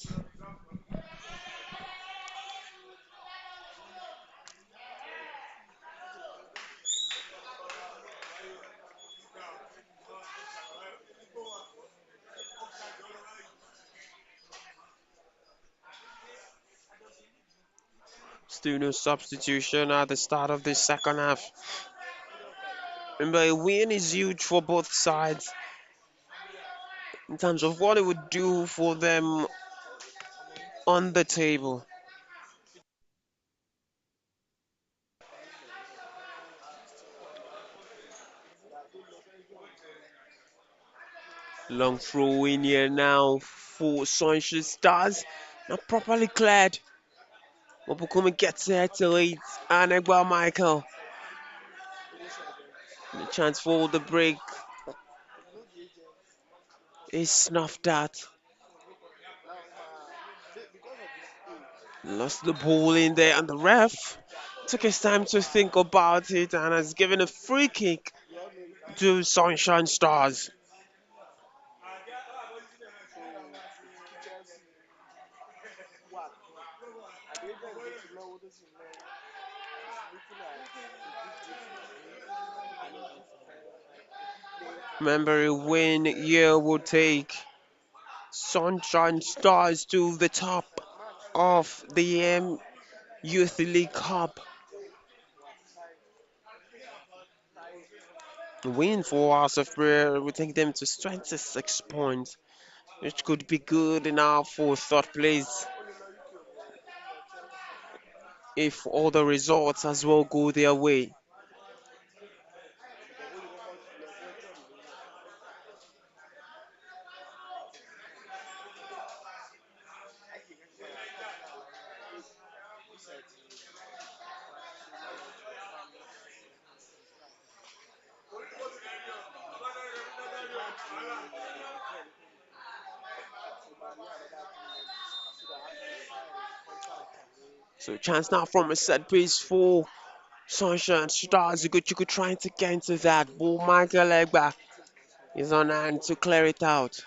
Still no substitution at the start of the second half. Remember, a win is huge for both sides in terms of what it would do for them on the table. Long throw in here now for Sunshine Stars. Not properly cleared. Mopukumi gets there to late. And Egba Michael. The chance for the break is snuffed at. Lost the ball in there, and the ref took his time to think about it and has given a free kick to Sunshine Stars. Remember, a win here will take Sunshine Stars to the top of the Youth League Cup. A win for House of Prayer will take them to 26 points, which could be good enough for third place if all the results as well go their way. So chance now from a set piece for Sunshine Stars. Ugochukwu trying to get into that ball. Michael Egba is on hand to clear it out.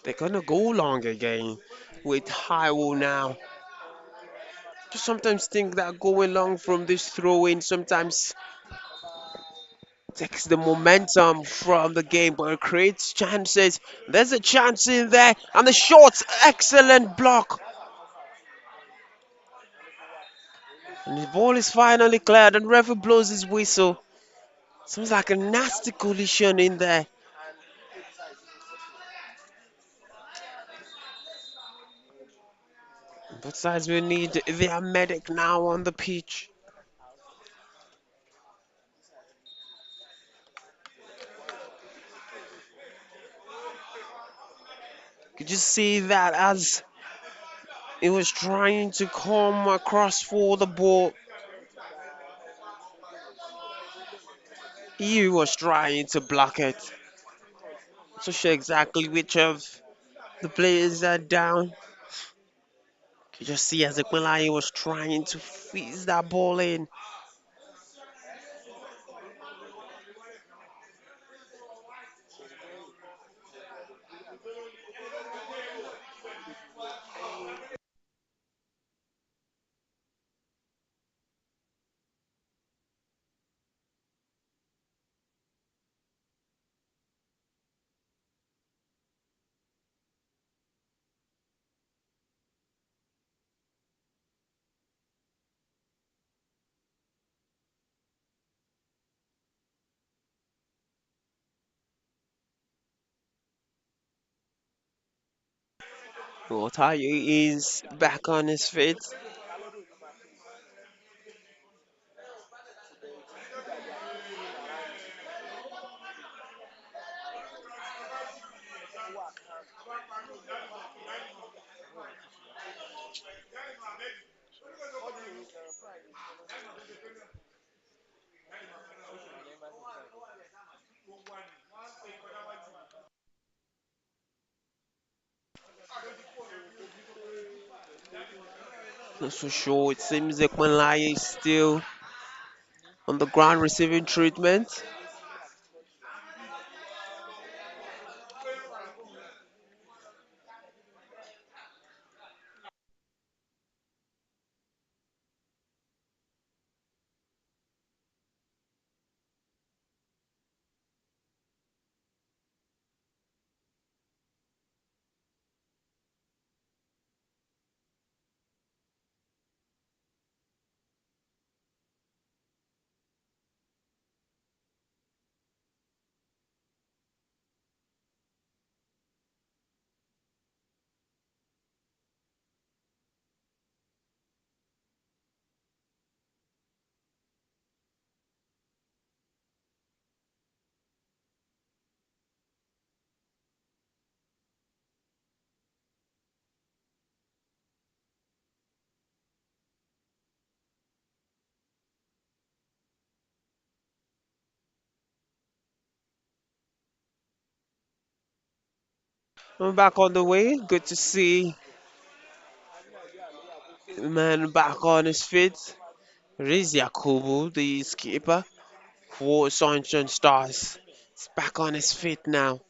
They're gonna go long again with Hyrule now. Just sometimes think that going long from this throw in sometimes takes the momentum from the game, but it creates chances. There's a chance in there, and the shot, excellent block. And the ball is finally cleared, and referee blows his whistle. Seems like a nasty collision in there. Both sides will need their medic now on the pitch. Could you see that as he was trying to come across for the ball? He was trying to block it. Not sure exactly which of the players are down. You just see as Equilai was trying to freeze that ball in. Well, Tayo is back on his feet. Not so sure. It seems like Malaya is still on the ground receiving treatment. I'm back on the way. Good to see the man back on his feet. It is Yakubu, the skipper for Sunshine Stars. He's back on his feet now.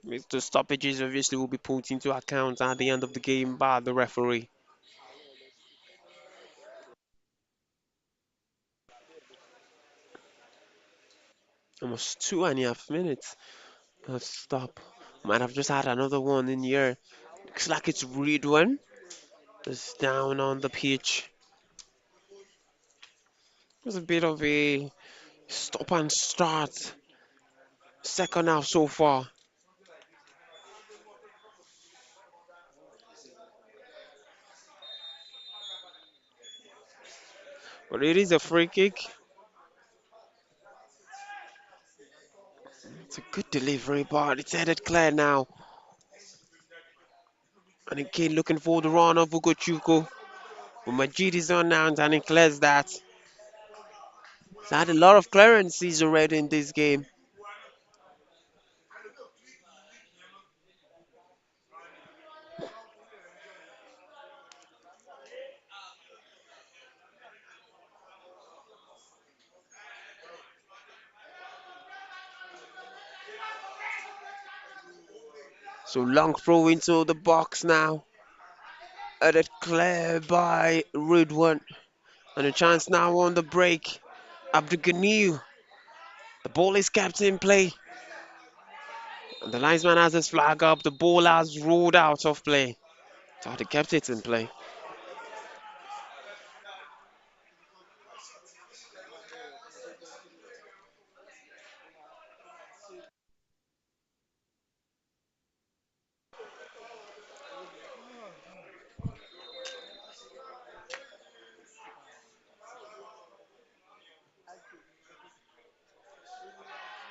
The stoppages obviously will be put into account at the end of the game by the referee. Almost 2.5 minutes. Let's stop. Might have just had another one in here. Looks like it's Ridwan. Just down on the pitch. It was a bit of a stop and start. Second half so far. But it is a free kick. It's a good delivery, but it's headed clear now. And again, looking for the run of Ugochukwu. But Majid is on now and he clears that. He's had a lot of clearances already in this game. So long throw into the box now. Headed clear by Ridwan. And a chance now on the break. Abdul Ganiyu. The ball is kept in play. And the linesman has his flag up. The ball has rolled out of play. Thought he kept it in play.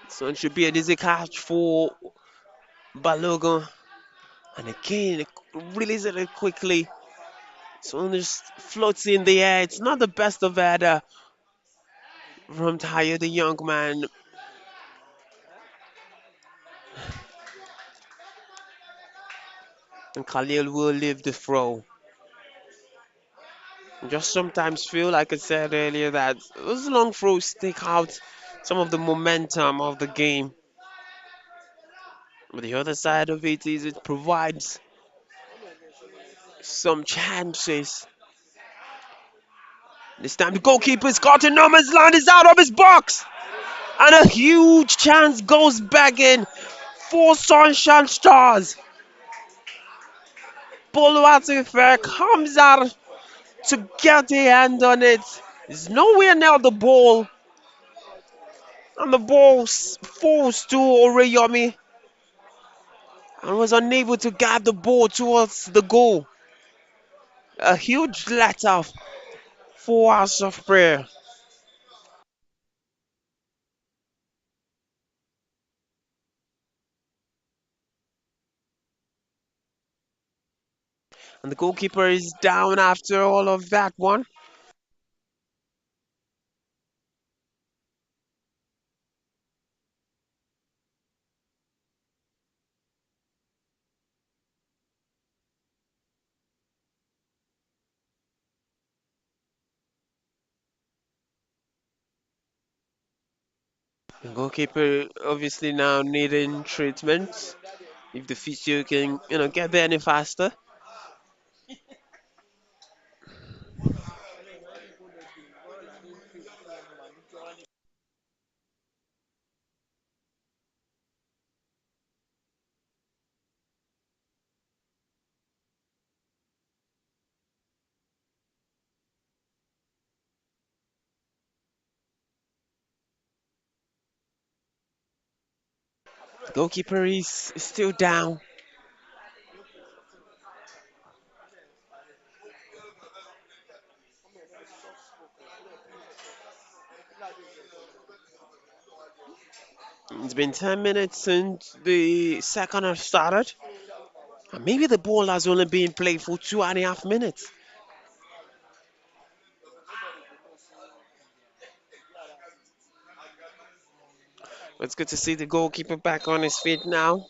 So it should be an easy catch for Balogun. And again, release it quickly. So it just floats in the air. It's not the best of header from Tayo, the young man. And Khalil will leave the throw. Just sometimes feel, like I said earlier, that those long throws take out some of the momentum of the game. But the other side of it is it provides some chances. This time the goalkeeper's caught in no man's land, is out of his box. And a huge chance goes back in for Sunshine Stars. Boluatife comes out to get a hand on it. He's nowhere near the ball. And the ball falls to Oreyomi. and was unable to guide the ball towards the goal. A huge let off 4 hours of prayer. And the goalkeeper is down after all of that one. The goalkeeper obviously now needing treatment. If the physio can, get there any faster. The goalkeeper is still down. It's been 10 minutes since the second half started. And maybe the ball has only been played for 2.5 minutes. It's good to see the goalkeeper back on his feet now.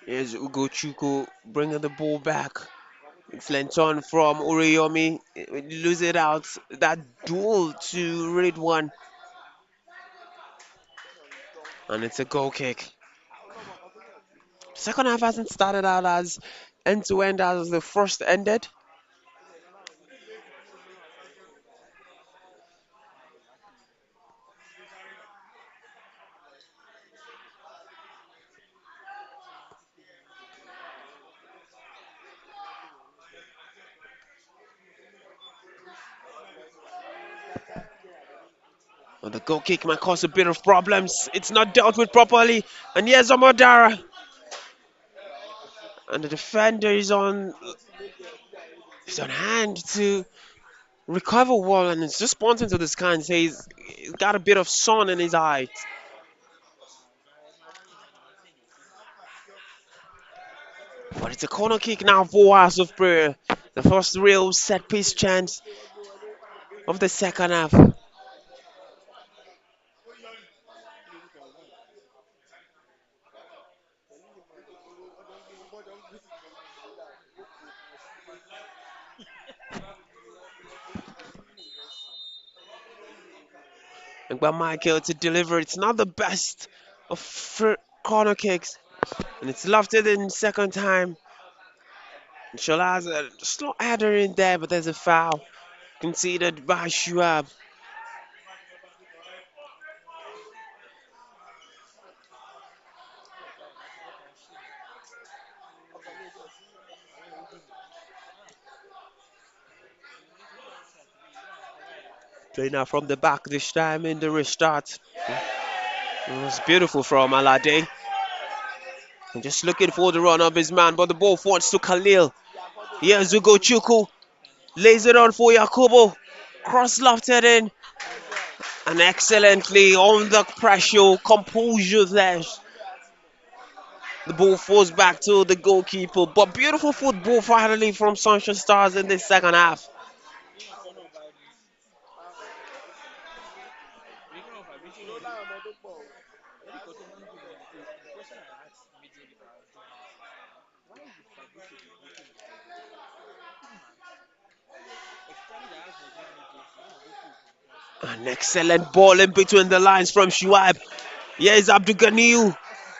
Here's Ugo Chuko bringing the ball back. It's on from Uriyomi. Lose it out. That duel to Red One. And it's a goal kick. Second half hasn't started out as end to end as the first ended. Well, the goal kick might cause a bit of problems. It's not dealt with properly. And here's Amadara. And the defender is on hand to recover well, and it's just pointing to the sky and says he's got a bit of sun in his eyes. But it's a corner kick now for House of Prayer. The first real set piece chance of the second half. And by Michael to deliver, it's not the best of corner kicks. And it's lofted in second time. Shola has a slow header in there, but there's a foul conceded by Shuab. Playing now from the back this time in the restart. It was beautiful from Alade. And just looking for the run of his man, but the ball forwards to Khalil. Here's Ugo Chuku. Lays it on for Yakubu. Cross lofted in. And excellently on the pressure, composure there. The ball falls back to the goalkeeper. But beautiful football finally from Sunshine Stars in this second half. An excellent ball in between the lines from Shuaib. Here's Abdul Ganiyu.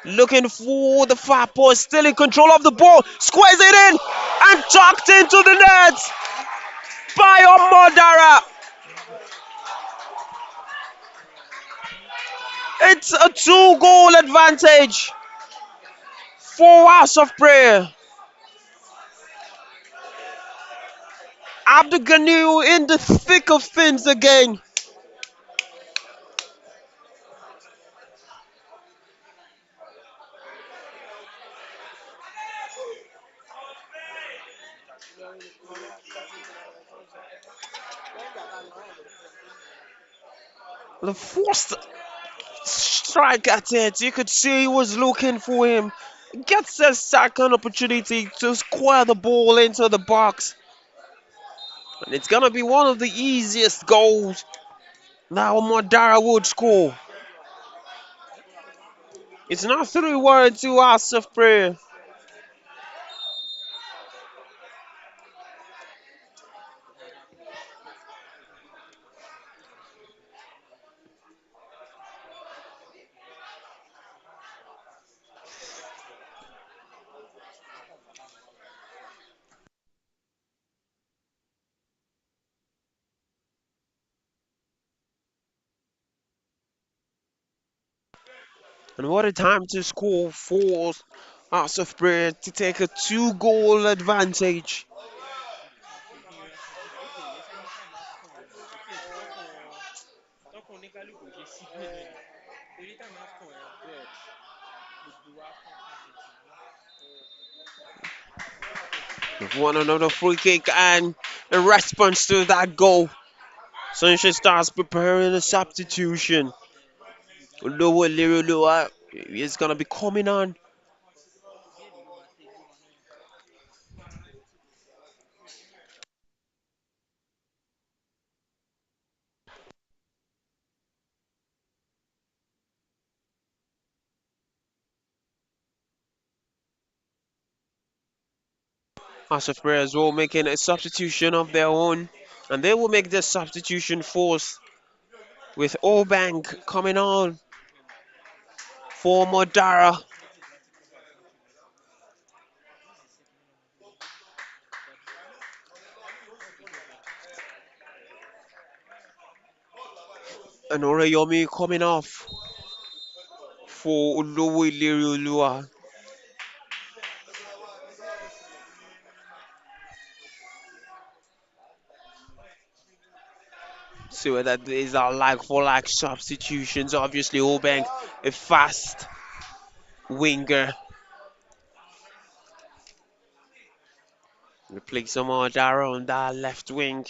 Looking for the far post, still in control of the ball. Squares it in and tucked into the net by Omodara. It's a 2-goal advantage for House of Prayer. Abdul Ganiu in the thick of things again. The first strike at it, you could see he was looking for him. Gets a second opportunity to square the ball into the box. And it's going to be one of the easiest goals now Madara would score. It's now 3-1 to House of Prayer. And what a time to score for House of Prayer to take a 2-goal advantage. We've won another free kick and a response to that goal. Sunshine Stars preparing a substitution. Lower Lirulua is going to be coming on. House of Prayer as well making a substitution of their own. And they will make the substitution force with Obang coming on for Modara. And Oreyomi coming off for Olowo Ilerioluwa. See whether these are like for like substitutions. Obviously, Obang, a fast winger, replace Modara on that left wing.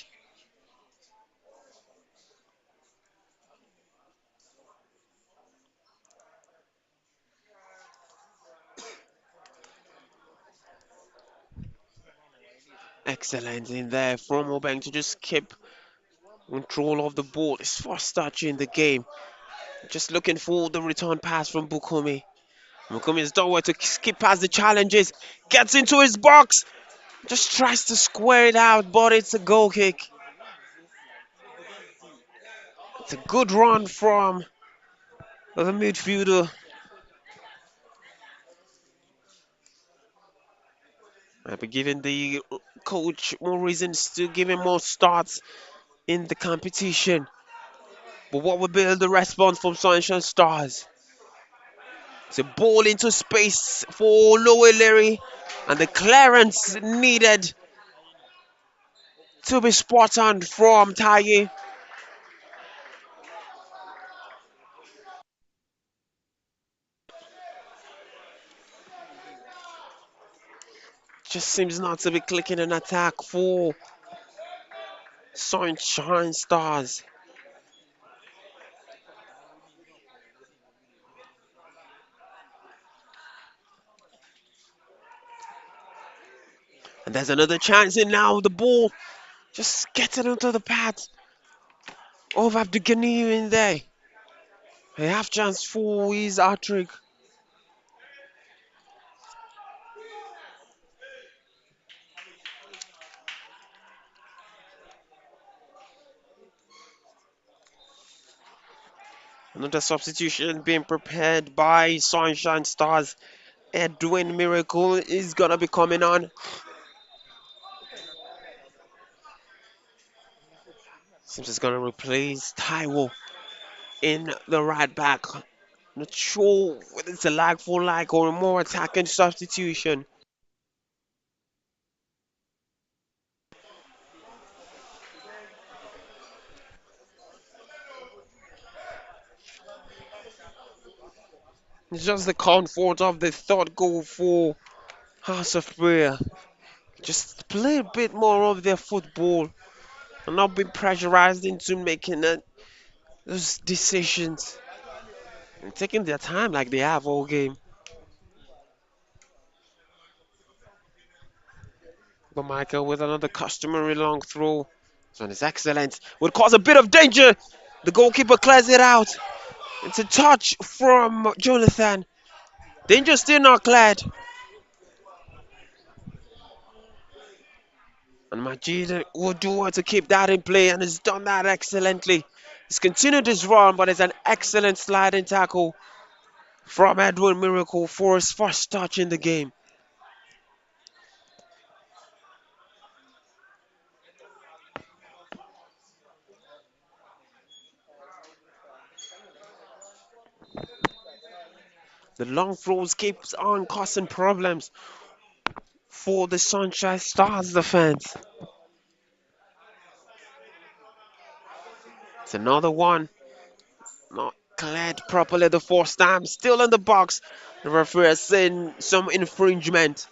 Excellent in there from Obang to just keep control of the ball. His first touch in the game. Just looking for the return pass from Bukumi. Bukumi is nowhere to skip past the challenges. Gets into his box. Just tries to square it out, but it's a goal kick. It's a good run from the midfielder. I'll be giving the coach more reasons to give him more starts in the competition. But what will be the response from Sunshine Stars? It's a ball into space for Lowe Leary, and the clearance needed to be spot on from Taye. Just seems not to be clicking an attack for Sunshine Stars. And there's another chance in now. The ball just getting onto the pad of Abdugani in there. A half chance for his hat trick. Another substitution being prepared by Sunshine Stars. Edwin Miracle is gonna be coming on. Seems he's gonna replace Taiwo in the right back. Not sure whether it's a like for like or a more attacking substitution. It's just the comfort of the third goal for House of Prayer. Just play a bit more of their football and not be pressurized into making those decisions and taking their time like they have all game. But Michael with another customary long throw. This one is excellent. Would cause a bit of danger. The goalkeeper clears it out. It's a touch from Jonathan. Danger still not cleared. And Majid will do what to keep that in play and has done that excellently. He's continued his run, but it's an excellent sliding tackle from Edwin Miracle for his first touch in the game. The long throws keeps on causing problems for the Sunshine Stars defense. It's another one. Not cleared properly the first time. Still in the box. The referee has seen some infringement.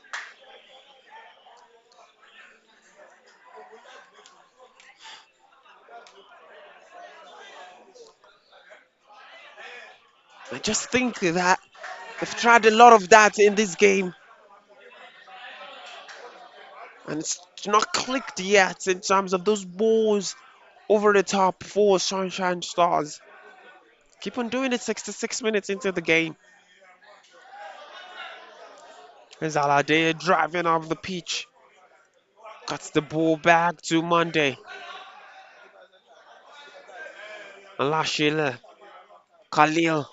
I just think that they've tried a lot of that in this game. And it's not clicked yet in terms of those balls over the top for Sunshine Stars. Keep on doing it 66 minutes into the game. There's Alade driving off the pitch. Cuts the ball back to Monday. Alashila. Khalil.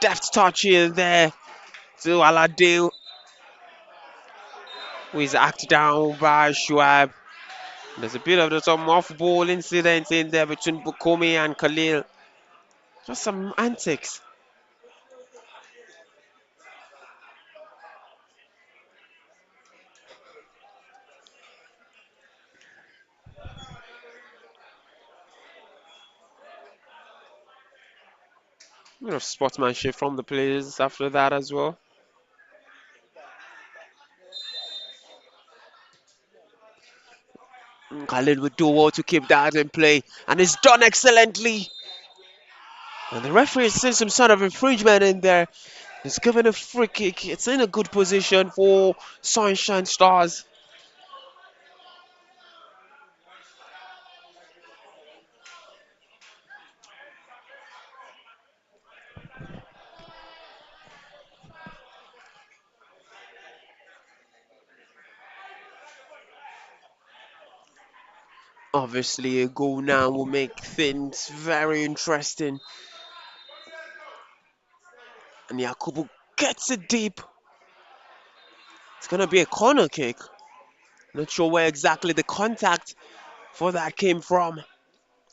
Deft touch here there to Alade, who is acted down by Shuaib. There's a bit of some off-ball incident in there between Bukomi and Khalil. Just some antics. A bit of sportsmanship from the players after that as well. Khalil would do well to keep that in play, and it's done excellently. And the referee has seen some sort of infringement in there. He's given a free kick. It's in a good position for Sunshine Stars. Obviously, a goal now will make things very interesting. And Yakubu gets it deep. It's going to be a corner kick. Not sure where exactly the contact for that came from.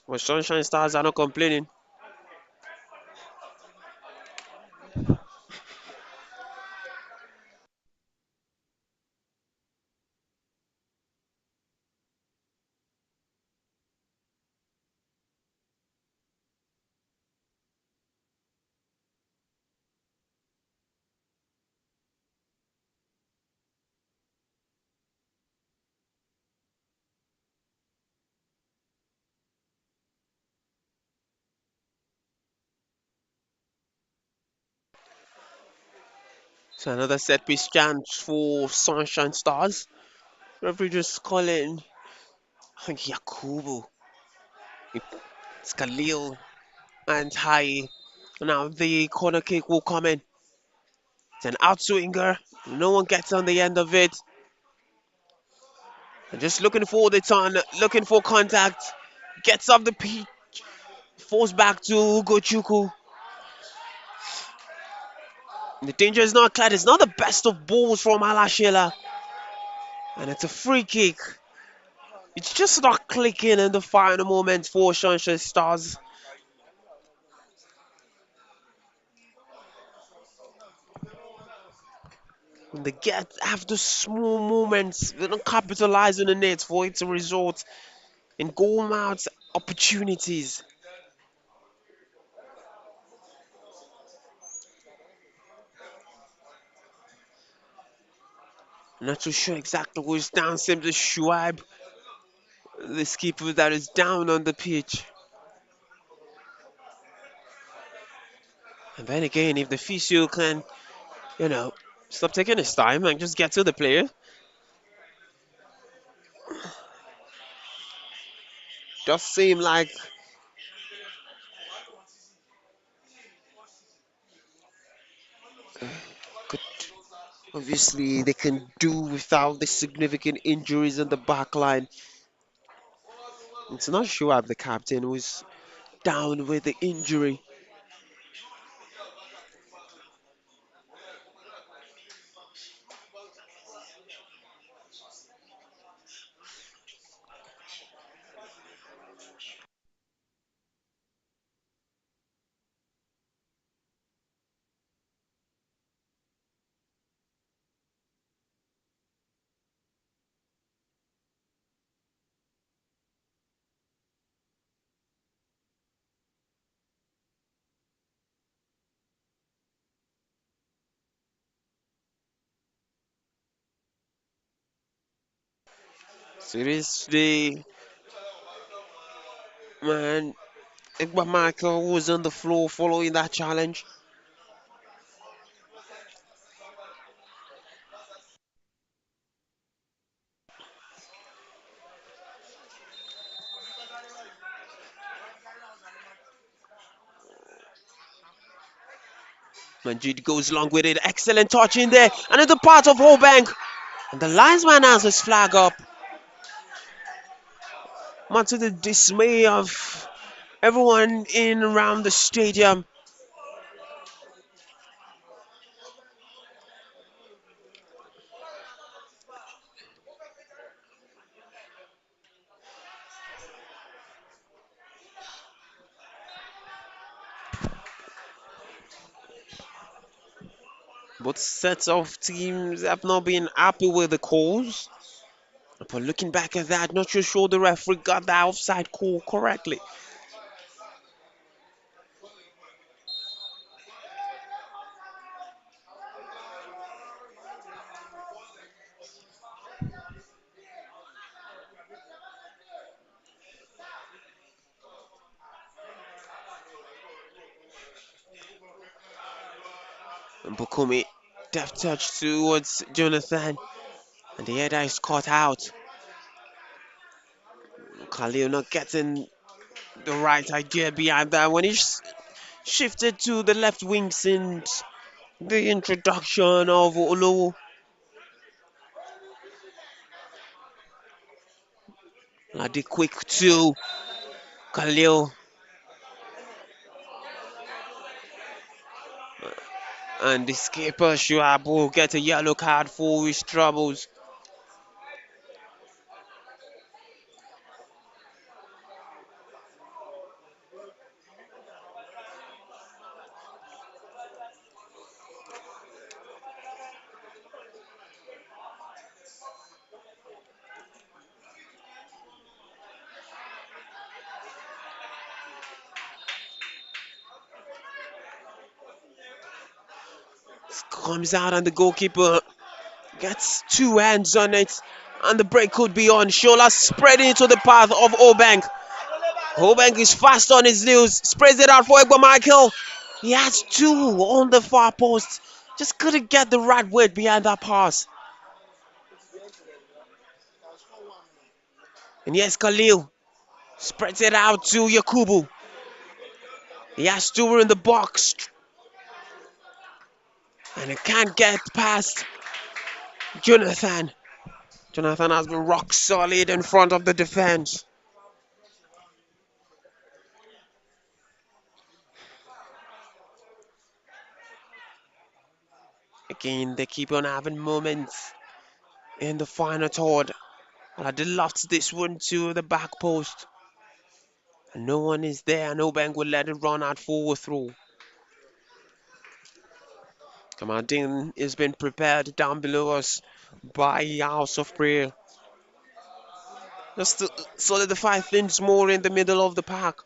But Sunshine Stars are not complaining. So another set piece chance for Sunshine Stars. Referee just calling, I think Yakubu. It's Khalil and Hai. Now the corner kick will come in. It's an outswinger. No one gets on the end of it. And just looking for the turn, looking for contact. Gets off the pitch. Falls back to Gochuku. The danger is not cleared. It's not the best of balls from Alashela. And it's a free kick. It's just not clicking in the final moments for Sunshine Stars. When they get after small moments, they don't capitalize on the net for it to result in goal out opportunities. Not too sure exactly who's down. Seems to Shuaib, the skipper that is down on the pitch. And then again, if the physio can, you know, stop taking his time and just get to the player, does seem like could, obviously they can do without the significant injuries on the back line. It's not Shuaib, the captain, who's down with the injury. So it is the man, Igba Michael, who was on the floor following that challenge. Manjid goes along with it. Excellent touch in there. Another part of Holbank. And the linesman has his flag up. Much to the dismay of everyone in around the stadium. Both sets of teams have not been happy with the calls. But looking back at that, not too sure the referee got the offside call correctly. And Bukumi, deft touch towards Jonathan. And the header is caught out. Khalil not getting the right idea behind that when he shifted to the left wing since the introduction of Olu. Like quick to Khalil. And the skipper Shuaib will get a yellow card for his troubles. Comes out and the goalkeeper gets two hands on it. And the break could be on. Shola spread into the path of Obank. Obank is fast on his heels. Spreads it out for Egba Michael. He has two on the far post. Just couldn't get the right weight behind that pass. And yes, Khalil spreads it out to Yakubu. He has two in the box. And it can't get past Jonathan. Jonathan has been rock solid in front of the defense. Again, they keep on having moments in the final third. And I did loft this one to the back post. And no one is there. No bank will let it run out forward through. Kamaldeen has been prepared down below us by House of Prayer. Just to solidify things more in the middle of the park.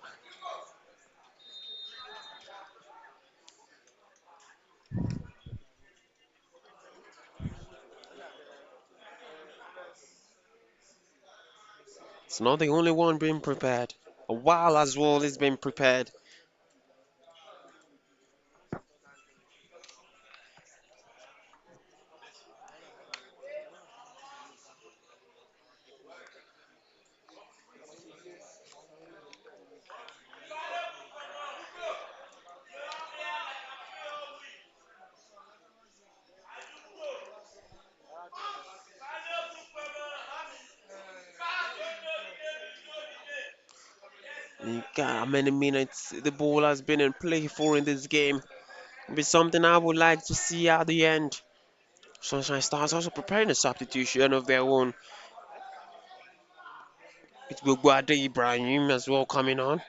It's not the only one being prepared. A while as well is being prepared. Look at how many minutes the ball has been in play for in this game. It'll be something I would like to see at the end. Sunshine Stars also preparing a substitution of their own. It will Guade Ibrahim as well coming on.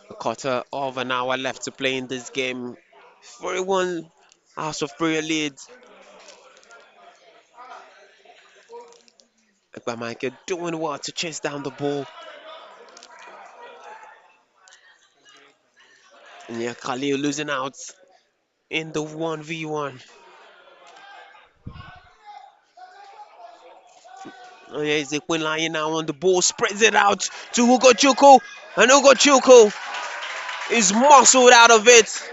A quarter of an hour left to play in this game. 3-1 House of Prayer leads. Michael doing well to chase down the ball. And yeah, Khalil losing out in the 1v1. Oh yeah, Ezequiel lying now on the ball, spreads it out to Ugochukwu. And Ugochukwu is muscled out of it.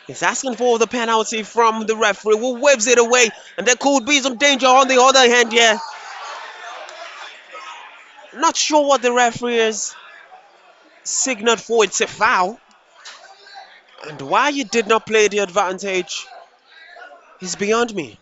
He's asking for the penalty from the referee, who waves it away. And there could be some danger on the other hand, yeah. Not sure what the referee has signaled for. It's a foul. And why you did not play the advantage is beyond me.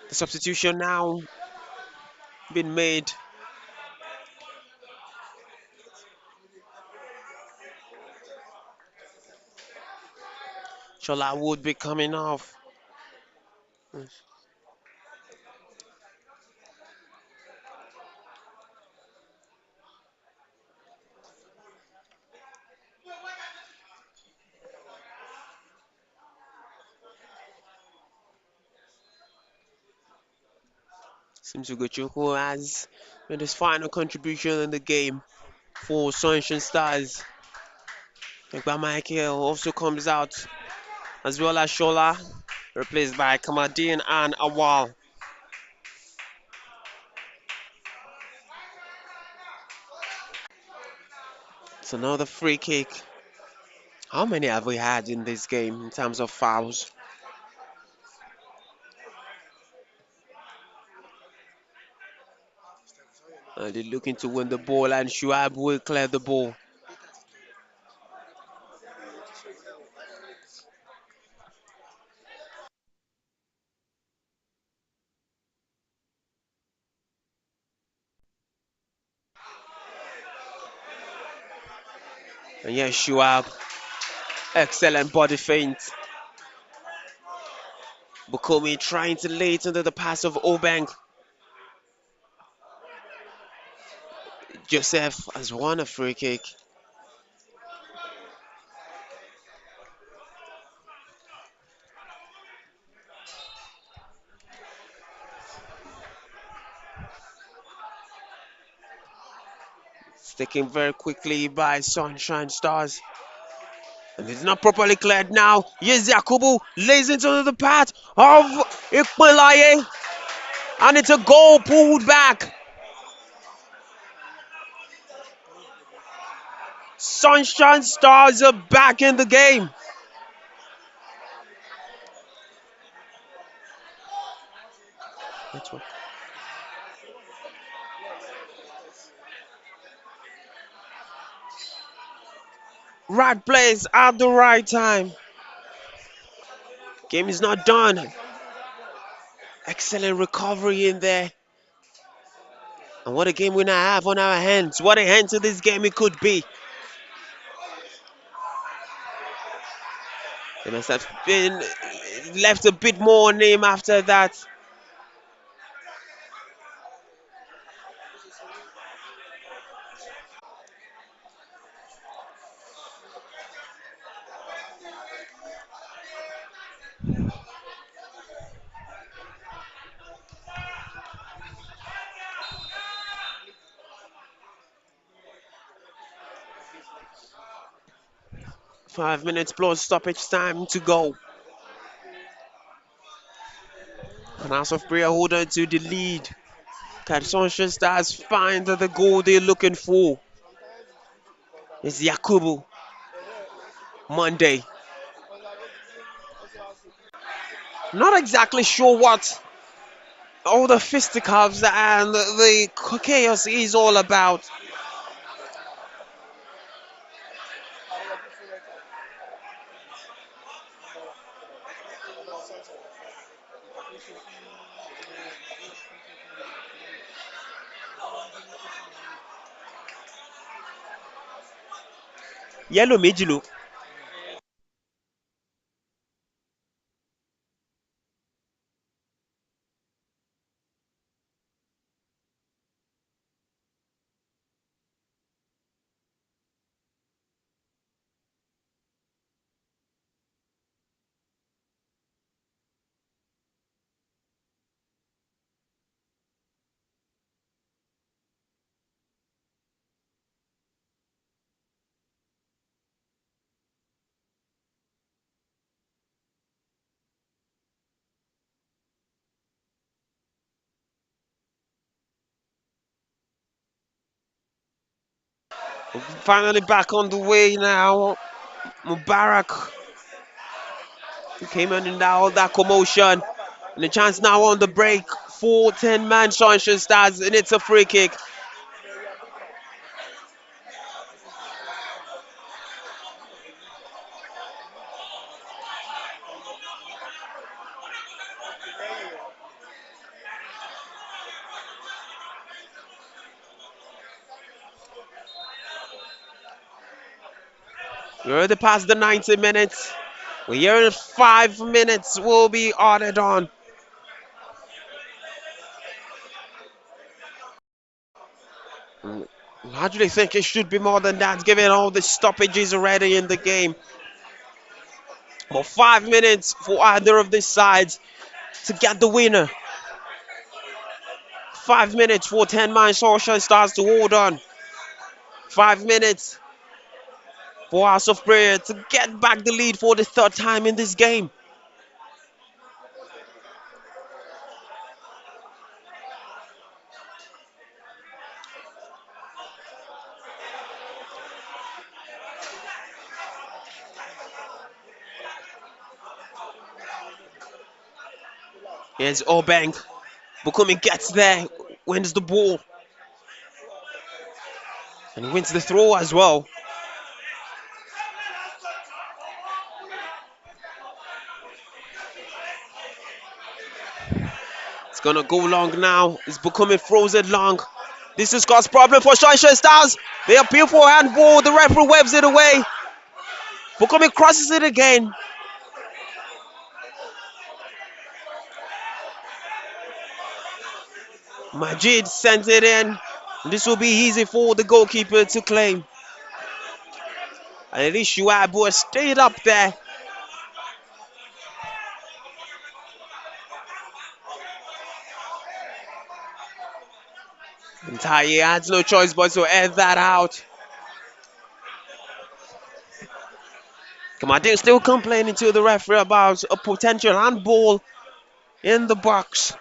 The substitution now been made. Shola would be coming off. Seems Ugochukwu has made his final contribution in the game for Sunshine Stars. Egba Michael also comes out, as well as Shola, replaced by Kamaldeen and Awal. It's another free kick. How many have we had in this game in terms of fouls? They're looking to win the ball, and Shuaib will clear the ball. And yes, Shuaib, excellent body feint. Bukumi trying to lay it under the pass of Obank. Joseph has won a free kick. It's taken very quickly by Sunshine Stars. And it's not properly cleared now. Yes, Yakubu lays into the path of Ikpelaye. And it's a goal pulled back. Sunshine Stars are back in the game. Right place at the right time. Game is not done. Excellent recovery in there. And what a game we now have on our hands. What a hand to this game it could be. They must have been left a bit more name after that. Five minutes plus stoppage time to go. And House of Prayer hold on to the lead. Can Sunshine Stars find the goal they're looking for? It's Yakubu. Monday. Not exactly sure what all the fisticuffs and the chaos is all about. Yellow Mijilu. Finally back on the way now. Mubarak came in and all that commotion. And the chance now on the break for 10-man Sunshine Stars, and it's a free kick. We're already past the 90 minutes. We're here in 5 minutes. Will be added on. I actually think it should be more than that, given all the stoppages already in the game. But 5 minutes for either of these sides to get the winner. 5 minutes for 10-man Sunshine Stars to hold on. 5 minutes for House of Prayer to get back the lead for the third time in this game. Here's Obeng. Bukumi gets there, wins the ball. And he wins the throw as well. It's gonna go long now. It's becoming frozen long. This is God's problem for Sunshine Stars. They appeal for handball. The referee waves it away. Bukumi crosses it again. Majid sent it in. This will be easy for the goalkeeper to claim. And at least Shuaibu has stayed up there. And Taye has no choice but to end that out. Kamadin still complaining to the referee about a potential handball in the box.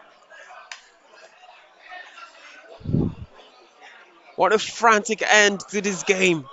What a frantic end to this game.